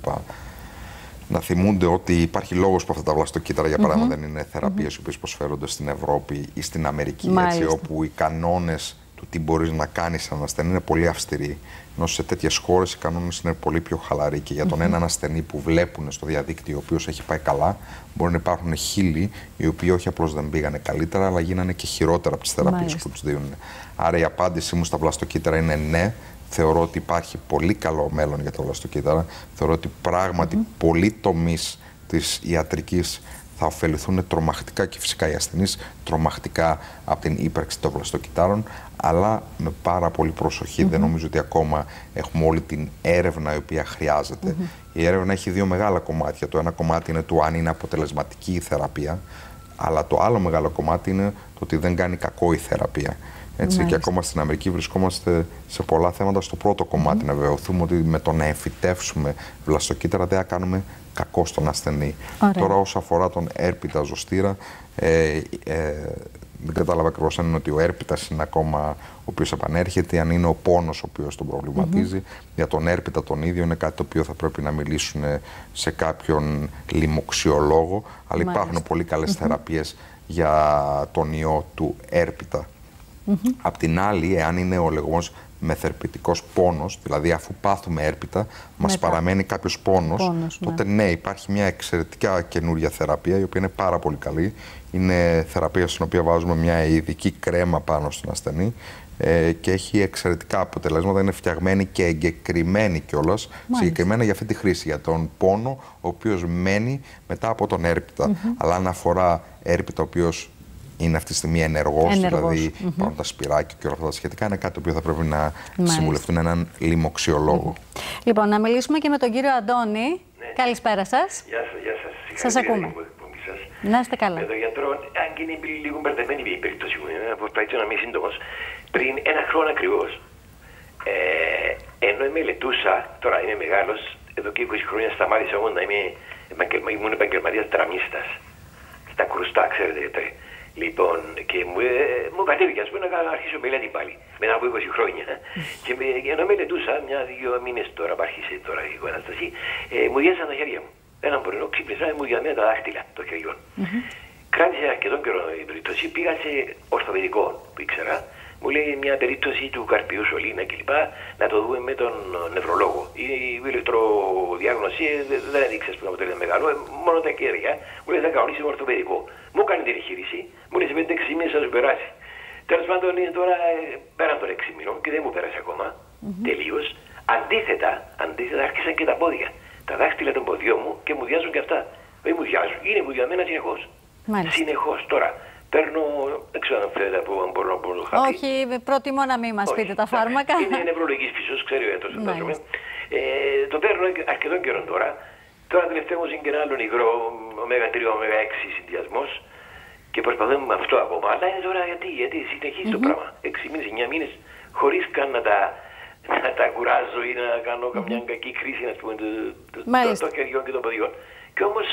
Να θυμούνται ότι υπάρχει λόγος που αυτά τα βλαστοκύτταρα, για παράδειγμα, δεν είναι θεραπείες οι οποίες προσφέρονται στην Ευρώπη ή στην Αμερική, έτσι, όπου οι κανόνες του τι μπορείς να κάνεις σαν ασθενή είναι πολύ αυστηροί. Ενώ σε τέτοιες χώρες οι κανόνες είναι πολύ πιο χαλαροί. Και για τον έναν ασθενή που βλέπουν στο διαδίκτυο, ο οποίος έχει πάει καλά, μπορεί να υπάρχουν χίλιοι οι οποίοι όχι απλώς δεν πήγανε καλύτερα, αλλά γίνανε και χειρότερα από τις θεραπείες που τους δίνουν. Άρα η απάντησή μου στα βλαστοκύτταρα είναι ναι. Θεωρώ ότι υπάρχει πολύ καλό μέλλον για τα βλαστοκύτταρα. Θεωρώ ότι πράγματι πολλοί τομείς της ιατρικής θα ωφεληθούν τρομακτικά, και φυσικά οι ασθενείς τρομακτικά, από την ύπαρξη των βλαστοκυττάρων, αλλά με πάρα πολύ προσοχή. Δεν νομίζω ότι ακόμα έχουμε όλη την έρευνα η οποία χρειάζεται. Η έρευνα έχει δύο μεγάλα κομμάτια. Το ένα κομμάτι είναι το αν είναι αποτελεσματική η θεραπεία, αλλά το άλλο μεγάλο κομμάτι είναι το ότι δεν κάνει κακό η θεραπεία. Έτσι, και ακόμα στην Αμερική βρισκόμαστε σε πολλά θέματα στο πρώτο κομμάτι, να βεβαιωθούμε ότι με το να εμφυτεύσουμε βλαστοκύτταρα δεν θα κάνουμε κακό στον ασθενή. Τώρα, όσον αφορά τον έρπιτα ζωστήρα, δεν κατάλαβα ακριβώς αν είναι ότι ο έρπιτας είναι ακόμα ο οποίος επανέρχεται, αν είναι ο πόνος ο οποίος τον προβληματίζει. Για τον έρπιτα τον ίδιο είναι κάτι το οποίο θα πρέπει να μιλήσουν σε κάποιον λοιμοξιολόγο, αλλά υπάρχουν πολύ καλές θεραπείες για τον ιό του έρπιτα. Απ' την άλλη, εάν είναι ο λεγόμενος μεθερπιτικός πόνος, δηλαδή αφού πάθουμε έρπιτα, μας παραμένει κάποιος πόνος, τότε ναι, υπάρχει μια εξαιρετικά καινούρια θεραπεία, η οποία είναι πάρα πολύ καλή. Είναι θεραπεία στην οποία βάζουμε μια ειδική κρέμα πάνω στον ασθενή και έχει εξαιρετικά αποτελέσματα. Είναι φτιαγμένη και εγκεκριμένη κιόλας, συγκεκριμένα για αυτή τη χρήση, για τον πόνο, ο οποίος μένει μετά από τον έρπιτα. Αλλά αν αφορά έρπιτα ο οποίος είναι αυτή τη στιγμή ενεργός, δηλαδή πάνω τα σπυράκια και όλα αυτά τα σχετικά, είναι κάτι το οποίο θα πρέπει να συμβουλευτούν έναν λοιμοξιολόγο. Λοιπόν, να μιλήσουμε και με τον κύριο Αντώνη. Καλησπέρα σας. Γεια σας. Σας ακούμε. Να είστε καλά. Με τον γιατρό, αν και είναι λίγο μπερδεμένη η περίπτωση μου, προσπαθήσω να είμαι σύντομος. Πριν 1 χρόνο ακριβώς, ενώ μελετούσα, τώρα είμαι μεγάλος, εδώ και 20 χρόνια σταμάτησα όμως να είμαι Ήμουν επαγγελματίας δραμίστας. Στα κρουστά, ξέρετε. Λοιπόν, και μου κατέβηκε, ας πούμε, να αρχίσω μελέτη πάλι, μετά από 20 χρόνια. Και να μελετούσα, 1-2 μήνες τώρα, που άρχισε τώρα η Αναστασία, μου διέσαν τα χέρια μου. Έναν πρωινό ξύπνησα, μου διαμένα τα δάχτυλα των χεριών. Κράτησε αρκετόν καιρό η περίπτωση, πήγα σε ορθοπαιδικό που ήξερα. Μου λέει μια περίπτωση του καρπιού σωλήνα κλπ. Να το δούμε με τον νευρολόγο. Η ηλεκτροδιάγνωση δεν έδειξε που αποτελεί μεγάλο, μόνο τα κέρια. Μου λέει θα κανονίσει με ορθοπαιδικό. Μου κάνει την εγχείρηση, μου λέει σε 5-6 μήνες θα σου περάσει. Τέλος πάντων είναι τώρα πέραν των 6 μήνων και δεν μου πέρασε ακόμα. Τελείως. Αντίθετα άρχισαν και τα πόδια. Τα δάχτυλα των ποδιών μου και μου διάζουν και αυτά. Δεν μου διάζουν, είναι μουδιαμένα συνεχώς. Συνεχώς τώρα. Παίρνω, δεν ξέρω αν θέλετε αν μπορώ να πω το χάπι. Όχι, προτιμώ να μην μας πείτε τα φάρμακα. Είναι νευρολογικής φύσεως, ξέρει ο έτος, φαντάζομαι. Το παίρνω αρκετών καιρών τώρα. Τώρα τελευταίο μου είναι και ένα άλλο υγρό, ω3, ω6 συνδυασμός. Και προσπαθούμε με αυτό ακόμα. Αλλά είναι τώρα γιατί συνεχίζει το πράγμα. 6 μήνες, 9 μήνες, χωρίς καν να τα κουράζω ή να κάνω καμιά κακή κρίση, να πούμε, των χεριών και των ποδιών. Και όμως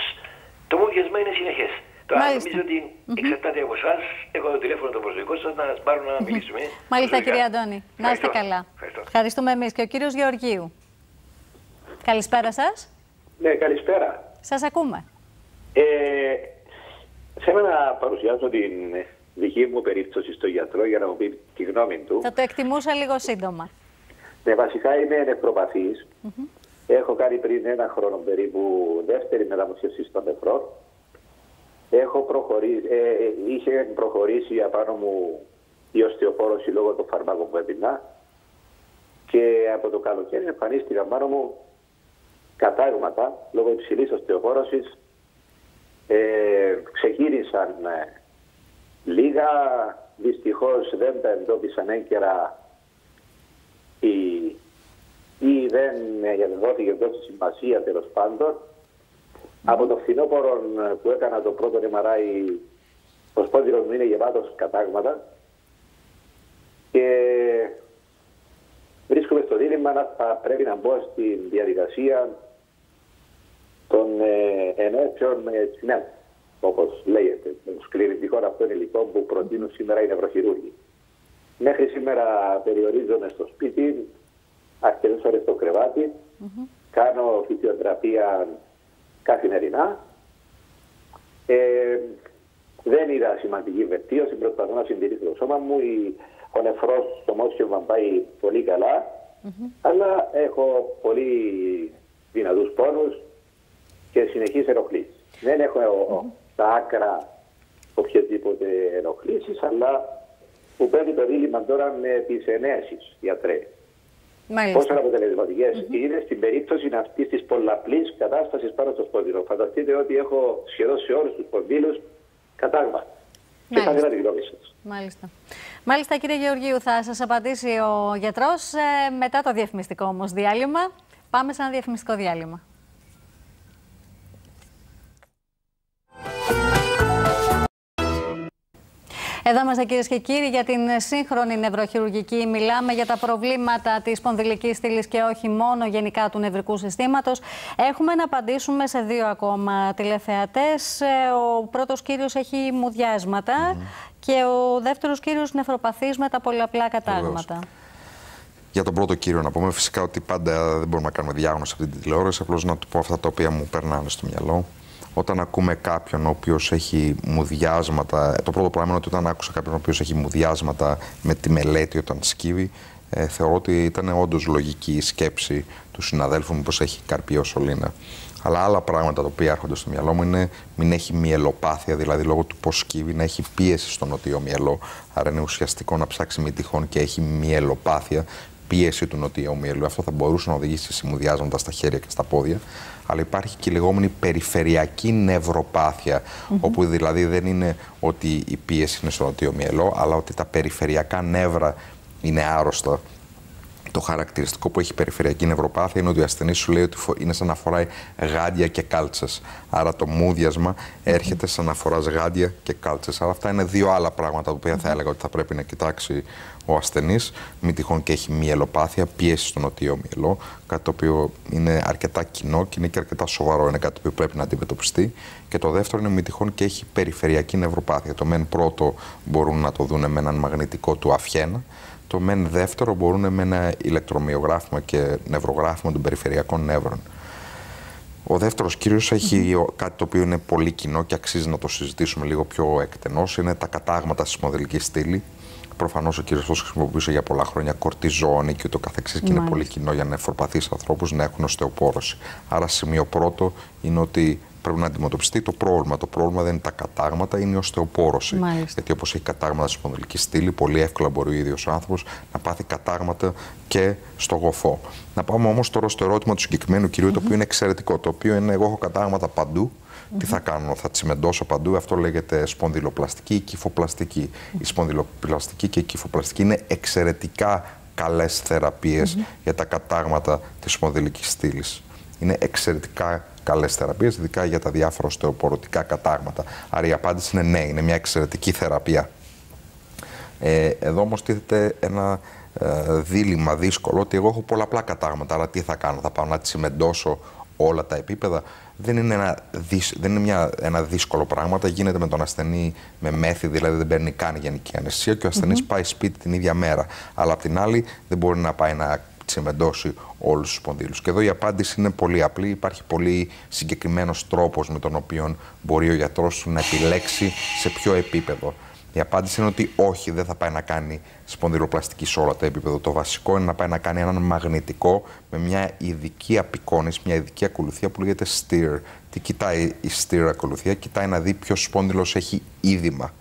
το μουδιασμα είναι συνεχές. Τώρα νομίζω ότι εξαρτάται από εσάς. Έχω το τηλέφωνο το προσωπικό σας να σας πάρω να μιλήσουμε. Μάλιστα, κύριε Αντώνη. Να είστε καλά. Ευχαριστούμε εμείς. Και ο κύριος Γεωργίου. Καλησπέρα σας. Ναι, καλησπέρα. Σας ακούμε. Θέλω να παρουσιάσω την δική μου περίπτωση στο γιατρό για να μου πει τη γνώμη του. Θα το εκτιμούσα λίγο σύντομα. Ναι, βασικά είμαι νευροπαθής. Έχω κάνει πριν 1 χρόνο περίπου δεύτερη μεταμοσχευσή στο νεφρό. Είχε προχωρήσει απάνω μου η οστεοπόρωση λόγω των φαρμάκων που έπινα. Και από το καλοκαίρι εμφανίστηκαν πάνω μου κατάγματα λόγω υψηλής οστεοπόρωσης. Ξεκίνησαν λίγα, δυστυχώς δεν τα εντόπισαν έγκαιρα ή δεν δόθηκε τόση σημασία, τέλος πάντων. Από το φθινόπωρο που έκανα το πρώτο MRI, ο σπόνδυλος μου είναι γεμάτος κατάγματα και βρίσκομαι στο δίλημμα αν θα πρέπει να μπω στη διαδικασία των ενέσεων με τσιμέντ, όπως λέγεται, με σκληρητικών αυτών υλικών που προτείνουν σήμερα οι νευροχειρούργοι. Μέχρι σήμερα περιορίζομαι στο σπίτι, αρκετές ώρες στο κρεβάτι, κάνω φυσιοθεραπεία καθημερινά. Δεν είδα σημαντική βελτίωση, προσπαθώ να συντηρήσω το σώμα μου. Ο νεφρός στο μόσχευμα πάει πολύ καλά, αλλά έχω πολύ δυνατούς πόνους και συνεχείς ενοχλήσεις. Δεν έχω στα άκρα οποιασδήποτε ενοχλήσεις, αλλά μου παίρνει το δίλημμα τώρα με τις ενέσεις, γιατρέ. Πόσο αποτελεσματικές είναι στην περίπτωση αυτής της πολλαπλής κατάστασης πάνω στο σπόνδυλο. Φανταστείτε ότι έχω σχεδόν σε όλους τους σπονδύλους κατάγματα. Και θα ήθελα τη γνώμη σας. Μάλιστα, κύριε Γεωργίου, θα σας απαντήσει ο γιατρός μετά το διαφημιστικό όμως διάλειμμα. Πάμε σε ένα διαφημιστικό διάλειμμα. Εδώ είμαστε, κυρίες και κύριοι, για την σύγχρονη νευροχειρουργική. Μιλάμε για τα προβλήματα της σπονδυλικής στήλης και όχι μόνο γενικά του νευρικού συστήματος. Έχουμε να απαντήσουμε σε 2 ακόμα τηλεθεατές. Ο πρώτος κύριος έχει μουδιάσματα και ο δεύτερος κύριος νευροπαθής με τα πολλαπλά κατάγματα. Για τον πρώτο κύριο να πούμε φυσικά ότι πάντα δεν μπορούμε να κάνουμε διάγνωση από την τηλεόραση, απλώς να του πω αυτά τα οποία μου περνάνε στο μυαλό. Όταν ακούμε κάποιον ο οποίος έχει μουδιάσματα, το πρώτο πράγμα είναι ότι όταν άκουσα κάποιον ο οποίος έχει μουδιάσματα με τη μελέτη όταν σκύβει, θεωρώ ότι ήταν όντως λογική η σκέψη του συναδέλφου μου πως έχει καρπιό σωλήνα. Αλλά άλλα πράγματα τα οποία έρχονται στο μυαλό μου είναι μην έχει μυελοπάθεια, δηλαδή λόγω του πως σκύβει να έχει πίεση στο νοτίο μυελό. Άρα είναι ουσιαστικό να ψάξει μη τυχόν και έχει μυελοπάθεια, πίεση του νοτιού μυελού. Αυτό θα μπορούσε να οδηγήσει σε μουδιάσματα στα χέρια και στα πόδια. Αλλά υπάρχει και η λεγόμενη περιφερειακή νευροπάθεια, όπου δηλαδή δεν είναι ότι η πίεση είναι στο νοτίο μυελό, αλλά ότι τα περιφερειακά νεύρα είναι άρρωστα Το χαρακτηριστικό που έχει η περιφερειακή νευροπάθεια είναι ότι ο ασθενής σου λέει ότι είναι σαν να φοράει γάντια και κάλτσες. Άρα το μούδιασμα έρχεται σαν να φοράς γάντια και κάλτσες. Άρα αυτά είναι δύο άλλα πράγματα τα οποία θα έλεγα ότι θα πρέπει να κοιτάξει ο ασθενής. Μη τυχόν και έχει μυελοπάθεια, πίεση στο νοτιό μυελό, κάτι το οποίο είναι αρκετά κοινό και είναι και αρκετά σοβαρό, είναι κάτι το οποίο πρέπει να αντιμετωπιστεί. Και το δεύτερο είναι μη τυχόν και έχει περιφερειακή νευροπάθεια. Το μεν πρώτο μπορούν να το δουν με έναν μαγνητικό του αφιένα. Το μεν δεύτερο μπορούν με ένα ηλεκτρομυογράφημα και νευρογράφημα των περιφερειακών νεύρων. Ο δεύτερος κύριος έχει κάτι το οποίο είναι πολύ κοινό και αξίζει να το συζητήσουμε λίγο πιο εκτενώς. Είναι τα κατάγματα στη σπονδυλική στήλη. Προφανώς ο κύριος χρησιμοποιούσε για πολλά χρόνια κορτιζόνη και ούτω καθεξής και είναι πολύ κοινό για νεφροπαθείς ανθρώπους να έχουν οστεοπόρωση. Άρα σημείο πρώτο είναι ότι πρέπει να αντιμετωπιστεί το πρόβλημα. Το πρόβλημα δεν είναι τα κατάγματα, είναι η οστεοπόρωση. Γιατί όπως έχει κατάγματα στη σπονδυλική στήλη, πολύ εύκολα μπορεί ο ίδιος άνθρωπος να πάθει κατάγματα και στο γοφό. Να πάμε όμως τώρα στο ερώτημα του συγκεκριμένου κυρίου, το οποίο είναι εξαιρετικό. Το οποίο είναι: εγώ έχω κατάγματα παντού. Τι θα κάνω, θα τσιμεντώσω παντού? Αυτό λέγεται σπονδυλοπλαστική ή κυφοπλαστική. Η σπονδυλοπλαστική και η κυφοπλαστική είναι εξαιρετικά καλές θεραπείες για τα κατάγματα της σπονδυλικής στήλης. Είναι εξαιρετικά καλές θεραπείες, ειδικά για τα διάφορα οστεοπορωτικά κατάγματα. Άρα η απάντηση είναι ναι, είναι μια εξαιρετική θεραπεία. Εδώ όμως τίθεται ένα δίλημμα δύσκολο, ότι εγώ έχω πολλαπλά κατάγματα, άρα τι θα κάνω, θα πάω να τσιμεντώσω όλα τα επίπεδα? Δεν είναι ένα δύσκολο πράγμα. Γίνεται με τον ασθενή με μέθη, δηλαδή δεν παίρνει καν γενική αναισθησία και ο ασθενής πάει σπίτι την ίδια μέρα. Αλλά απ' την άλλη δεν μπορεί να πάει να τσιμεντώσει όλους τους σπονδύλους. Και εδώ η απάντηση είναι πολύ απλή. Υπάρχει πολύ συγκεκριμένος τρόπος με τον οποίο μπορεί ο γιατρός να επιλέξει σε ποιο επίπεδο. Η απάντηση είναι ότι όχι, δεν θα πάει να κάνει σπονδυλοπλαστική σε όλα τα επίπεδα. Το βασικό είναι να πάει να κάνει έναν μαγνητικό με μια ειδική απεικόνηση, μια ειδική ακολουθία που λέγεται STIR. Τι κοιτάει η STIR ακολουθία? Κοιτάει να δει ποιος σπόνδυλος έχει είδημα.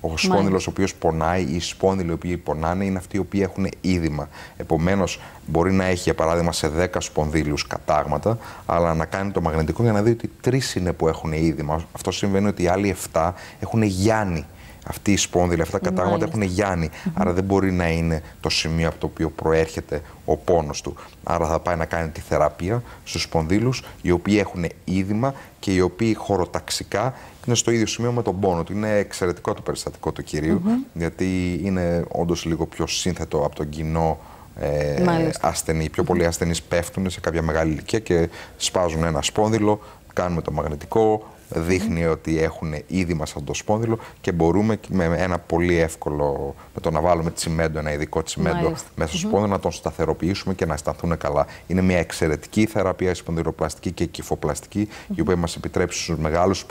Ο σπόνδυλος ο οποίος πονάει, οι σπόνδυλοι οι οποίοι πονάνε είναι αυτοί οι οποίοι έχουν είδημα. Επομένως, μπορεί να έχει για παράδειγμα σε 10 σπονδύλους κατάγματα, αλλά να κάνει το μαγνητικό για να δει ότι 3 είναι που έχουν είδημα. Αυτό συμβαίνει ότι οι άλλοι 7 έχουν γιάννη. Αυτοί οι σπόνδυλοι, αυτά τα κατάγματα έχουν γιάννη. Άρα δεν μπορεί να είναι το σημείο από το οποίο προέρχεται ο πόνος του. Άρα θα πάει να κάνει τη θεραπεία στους σπονδύλους οι οποίοι έχουν είδημα και οι οποίοι χωροταξικά είναι στο ίδιο σημείο με τον πόνο του. Είναι εξαιρετικό το περιστατικό του κυρίου, γιατί είναι όντως λίγο πιο σύνθετο από τον κοινό ασθενή. Πιο πολλοί ασθενείς πέφτουν σε κάποια μεγάλη ηλικία και σπάζουν ένα σπόνδυλο, κάνουμε το μαγνητικό, δείχνει ότι έχουν είδημα σαν το σπόνδυλο και μπορούμε με ένα πολύ εύκολο, με το να βάλουμε τσιμέντο, ένα ειδικό τσιμέντο μέσα στο σπόνδυλο, να τον σταθεροποιήσουμε και να αισθανθούν καλά. Είναι μια εξαιρετική θεραπεία η σπονδυλοπλαστική και η κυφοπλαστική, η οποία μας επιτρέπει στους μεγάλους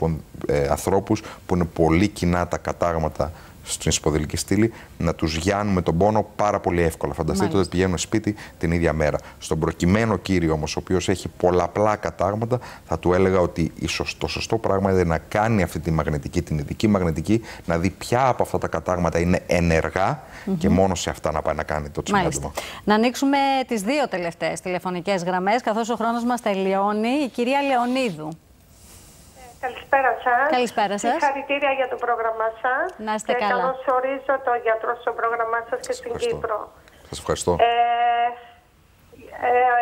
ανθρώπους που είναι πολύ κοινά τα κατάγματα στην σπονδυλική στήλη να τους γιάνουμε τον πόνο πάρα πολύ εύκολα. Φανταστείτε ότι πηγαίνουν σπίτι την ίδια μέρα. Στον προκειμένο κύριο όμως, ο οποίος έχει πολλαπλά κατάγματα, θα του έλεγα ότι το σωστό πράγμα είναι να κάνει αυτή τη μαγνητική, την ειδική μαγνητική, να δει ποια από αυτά τα κατάγματα είναι ενεργά και μόνο σε αυτά να πάει να κάνει το τσιμέντωμα. Να ανοίξουμε τις 2 τελευταίες τηλεφωνικές γραμμές, καθώς ο χρόνος μας τελειώνει. Η κυρία Λεωνίδου. Καλησπέρα σας. Καλησπέρα σας. Συγχαρητήρια για το πρόγραμμά σας. Να είστε καλά. Καλώς ορίζω το γιατρό στο πρόγραμμά σας και στην Κύπρο. Σας ευχαριστώ.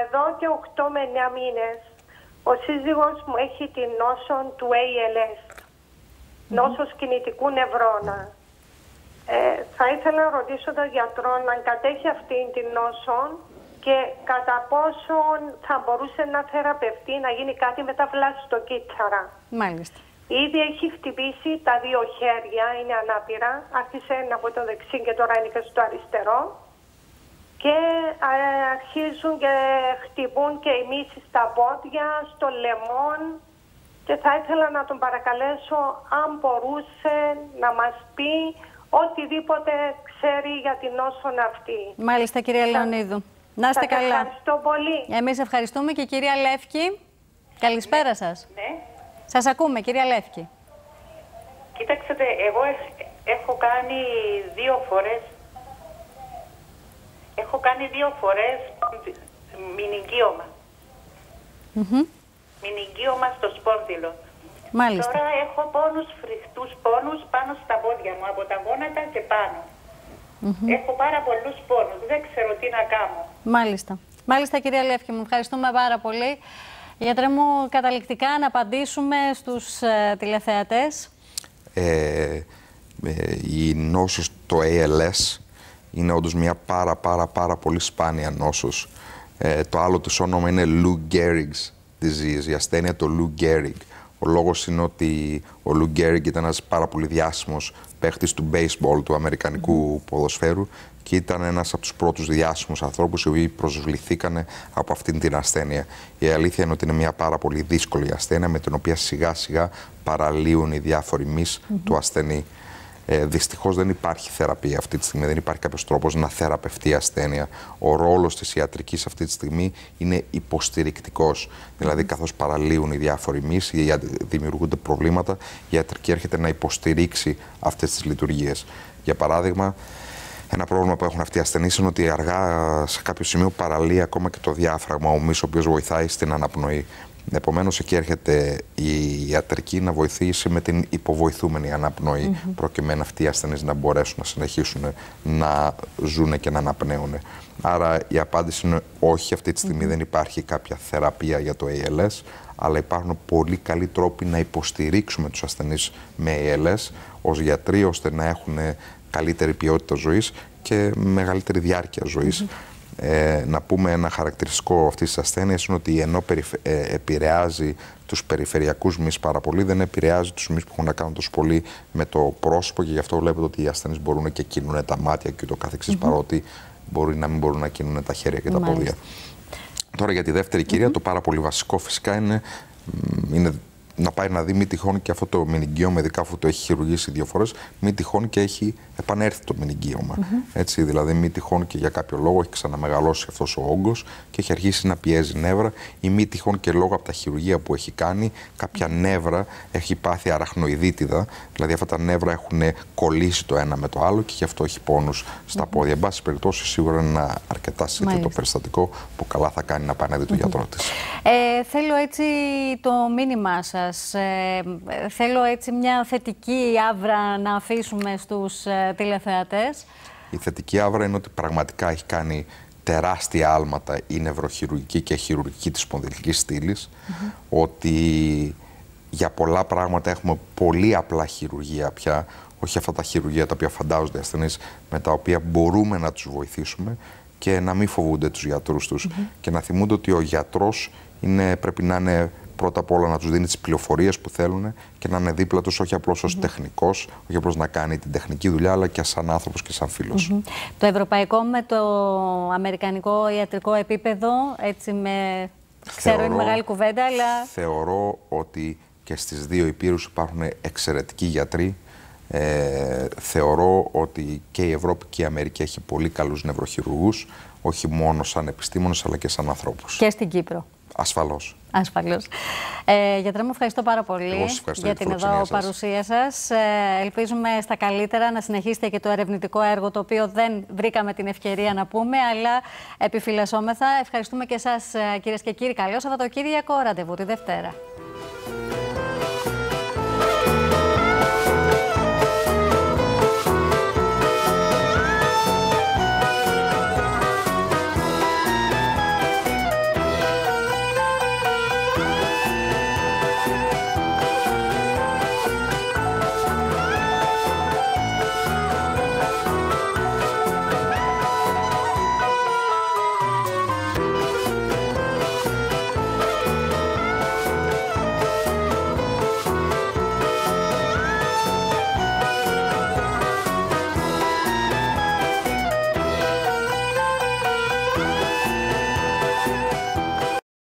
Εδώ και 8 με 9 μήνες ο σύζυγος μου έχει την νόσο του ALS, νόσος κινητικού νευρώνα. Θα ήθελα να ρωτήσω τον γιατρό αν κατέχει αυτήν την νόσο και κατά πόσον θα μπορούσε να θεραπευτεί, να γίνει κάτι με τα βλαστοκύτταρα. Μάλιστα. Ήδη έχει χτυπήσει τα 2 χέρια, είναι ανάπηρα. Άρχισε από το δεξί και τώρα είναι και στο αριστερό. Και αρχίζουν και χτυπούν και οι μύσεις στα πόδια, στο λαιμόν. Και θα ήθελα να τον παρακαλέσω αν μπορούσε να μας πει οτιδήποτε ξέρει για την νόσον αυτή. Μάλιστα, κυρία Λεωνίδου. Να είστε καλά. Ευχαριστώ πολύ. Εμείς ευχαριστούμε και κυρία Λεύκη. Καλησπέρα σας. Ναι. Σας ακούμε, κυρία Λεύκη. Κοίταξτε, εγώ έχω κάνει 2 φορές. Έχω κάνει 2 φορές μηνυγκίωμα. Μηνυγκίωμα στο σπόνδυλο. Μάλιστα. Τώρα έχω πόνους, φρικτούς πόνους πάνω στα πόδια μου, από τα γόνατα και πάνω. Έχω πάρα πολλούς πόνους, δεν ξέρω τι να κάνω. Μάλιστα. Μάλιστα, κυρία Λεύκη, μου ευχαριστούμε πάρα πολύ. Γιατρέ μου, καταληκτικά να απαντήσουμε στους τηλεθεατές. Η νόσος, το ALS, είναι όντως μια πάρα πολύ σπάνια νόσος. Το άλλο του όνομα είναι Lou Gehrig's disease, η ασθένεια του Lou Gehrig. Ο λόγος είναι ότι ο Lou Gehrig ήταν ένας πάρα πολύ διάσημος παίχτης του baseball, του αμερικανικού ποδοσφαίρου, και ήταν ένας από τους πρώτους διάσημους ανθρώπους οι οποίοι προσβληθήκανε από αυτήν την ασθένεια. Η αλήθεια είναι ότι είναι μια πάρα πολύ δύσκολη ασθένεια με την οποία σιγά σιγά παραλύουν οι διάφοροι μυς του ασθενή. Δυστυχώς δεν υπάρχει θεραπεία αυτή τη στιγμή, δεν υπάρχει κάποιος τρόπος να θεραπευτεί η ασθένεια. Ο ρόλος της ιατρικής αυτή τη στιγμή είναι υποστηρικτικός. Δηλαδή, καθώς παραλύουν οι διάφοροι μυς, δημιουργούνται προβλήματα, η ιατρική έρχεται να υποστηρίξει αυτές τις λειτουργίες. Για παράδειγμα, ένα πρόβλημα που έχουν αυτοί οι ασθενείς είναι ότι αργά σε κάποιο σημείο παραλύει ακόμα και το διάφραγμα, ο μυς, ο οποίος βοηθάει στην αναπνοή. Επομένως, εκεί έρχεται η ιατρική να βοηθήσει με την υποβοηθούμενη αναπνοή, προκειμένου αυτοί οι ασθενείς να μπορέσουν να συνεχίσουν να ζουν και να αναπνέουν. Άρα η απάντηση είναι όχι, αυτή τη στιγμή δεν υπάρχει κάποια θεραπεία για το ALS, αλλά υπάρχουν πολύ καλοί τρόποι να υποστηρίξουμε τους ασθενείς με ALS ως γιατροί, ώστε να έχουν καλύτερη ποιότητα ζωής και μεγαλύτερη διάρκεια ζωής. Να πούμε ένα χαρακτηριστικό αυτής της ασθένειας είναι ότι ενώ επηρεάζει τους περιφερειακούς μυς πάρα πολύ, δεν επηρεάζει τους μυς που έχουν να κάνουν τόσο πολύ με το πρόσωπο, και γι' αυτό βλέπετε ότι οι ασθενείς μπορούν και κινούν τα μάτια και το καθεξής, παρότι μπορεί να μην μπορούν να κινούν τα χέρια και τα πόδια. Τώρα για τη δεύτερη κυρία, το πάρα πολύ βασικό φυσικά είναι να πάει να δει μη τυχόν και αυτό το μηνυγκίωμα, ειδικά αφού το έχει χειρουργήσει 2 φορές, μη τυχόν και έχει επανέλθει το μηνυγκίωμα. Έτσι, δηλαδή, μη τυχόν και για κάποιο λόγο έχει ξαναμεγαλώσει αυτός ο όγκος και έχει αρχίσει να πιέζει νεύρα, ή μη τυχόν και λόγω από τα χειρουργία που έχει κάνει, κάποια νεύρα έχει πάθει αραχνοειδίτιδα, δηλαδή αυτά τα νεύρα έχουν κολλήσει το ένα με το άλλο και γι' αυτό έχει πόνους στα πόδια. Εν πάση περιπτώσει, σίγουρα είναι ένα αρκετά σύνθετο περιστατικό που καλά θα κάνει να πάει να δει τον γιατρό της. Θέλω έτσι το μήνυμά σας. Θέλω έτσι μια θετική άβρα να αφήσουμε στους τηλεθεατές. Η θετική άβρα είναι ότι πραγματικά έχει κάνει τεράστια άλματα η νευροχειρουργική και χειρουργική της σπονδυλικής στήλης, ότι για πολλά πράγματα έχουμε πολύ απλά χειρουργία πια, όχι αυτά τα χειρουργία τα οποία φαντάζονται οι ασθενείς, με τα οποία μπορούμε να τους βοηθήσουμε και να μην φοβούνται τους γιατρούς τους και να θυμούνται ότι ο γιατρός πρέπει να είναι πρώτα απ' όλα να τους δίνει τις πληροφορίες που θέλουν και να είναι δίπλα τους όχι απλώς ως τεχνικός, όχι απλώς να κάνει την τεχνική δουλειά, αλλά και σαν άνθρωπος και σαν φίλος. Το ευρωπαϊκό με το αμερικανικό ιατρικό επίπεδο, έτσι ξέρω είναι μεγάλη κουβέντα, αλλά... Θεωρώ ότι και στις δύο υπήρους υπάρχουν εξαιρετικοί γιατροί. Θεωρώ ότι και η Ευρώπη και η Αμερική έχει πολύ καλούς νευροχειρουργούς, όχι μόνο σαν επιστήμονες, αλλά και σαν ανθρώπους. Και στην Κύπρο. Ασφαλώς. Ασφαλώς. Γιατρέ μου, ευχαριστώ πάρα πολύ για την εδώ παρουσία σας. Ελπίζουμε στα καλύτερα να συνεχίσετε και το ερευνητικό έργο, το οποίο δεν βρήκαμε την ευκαιρία να πούμε, αλλά επιφυλασσόμεθα. Ευχαριστούμε και εσάς, κυρίες και κύριοι. Καλό Σαββατοκύριακο, ραντεβού τη Δευτέρα.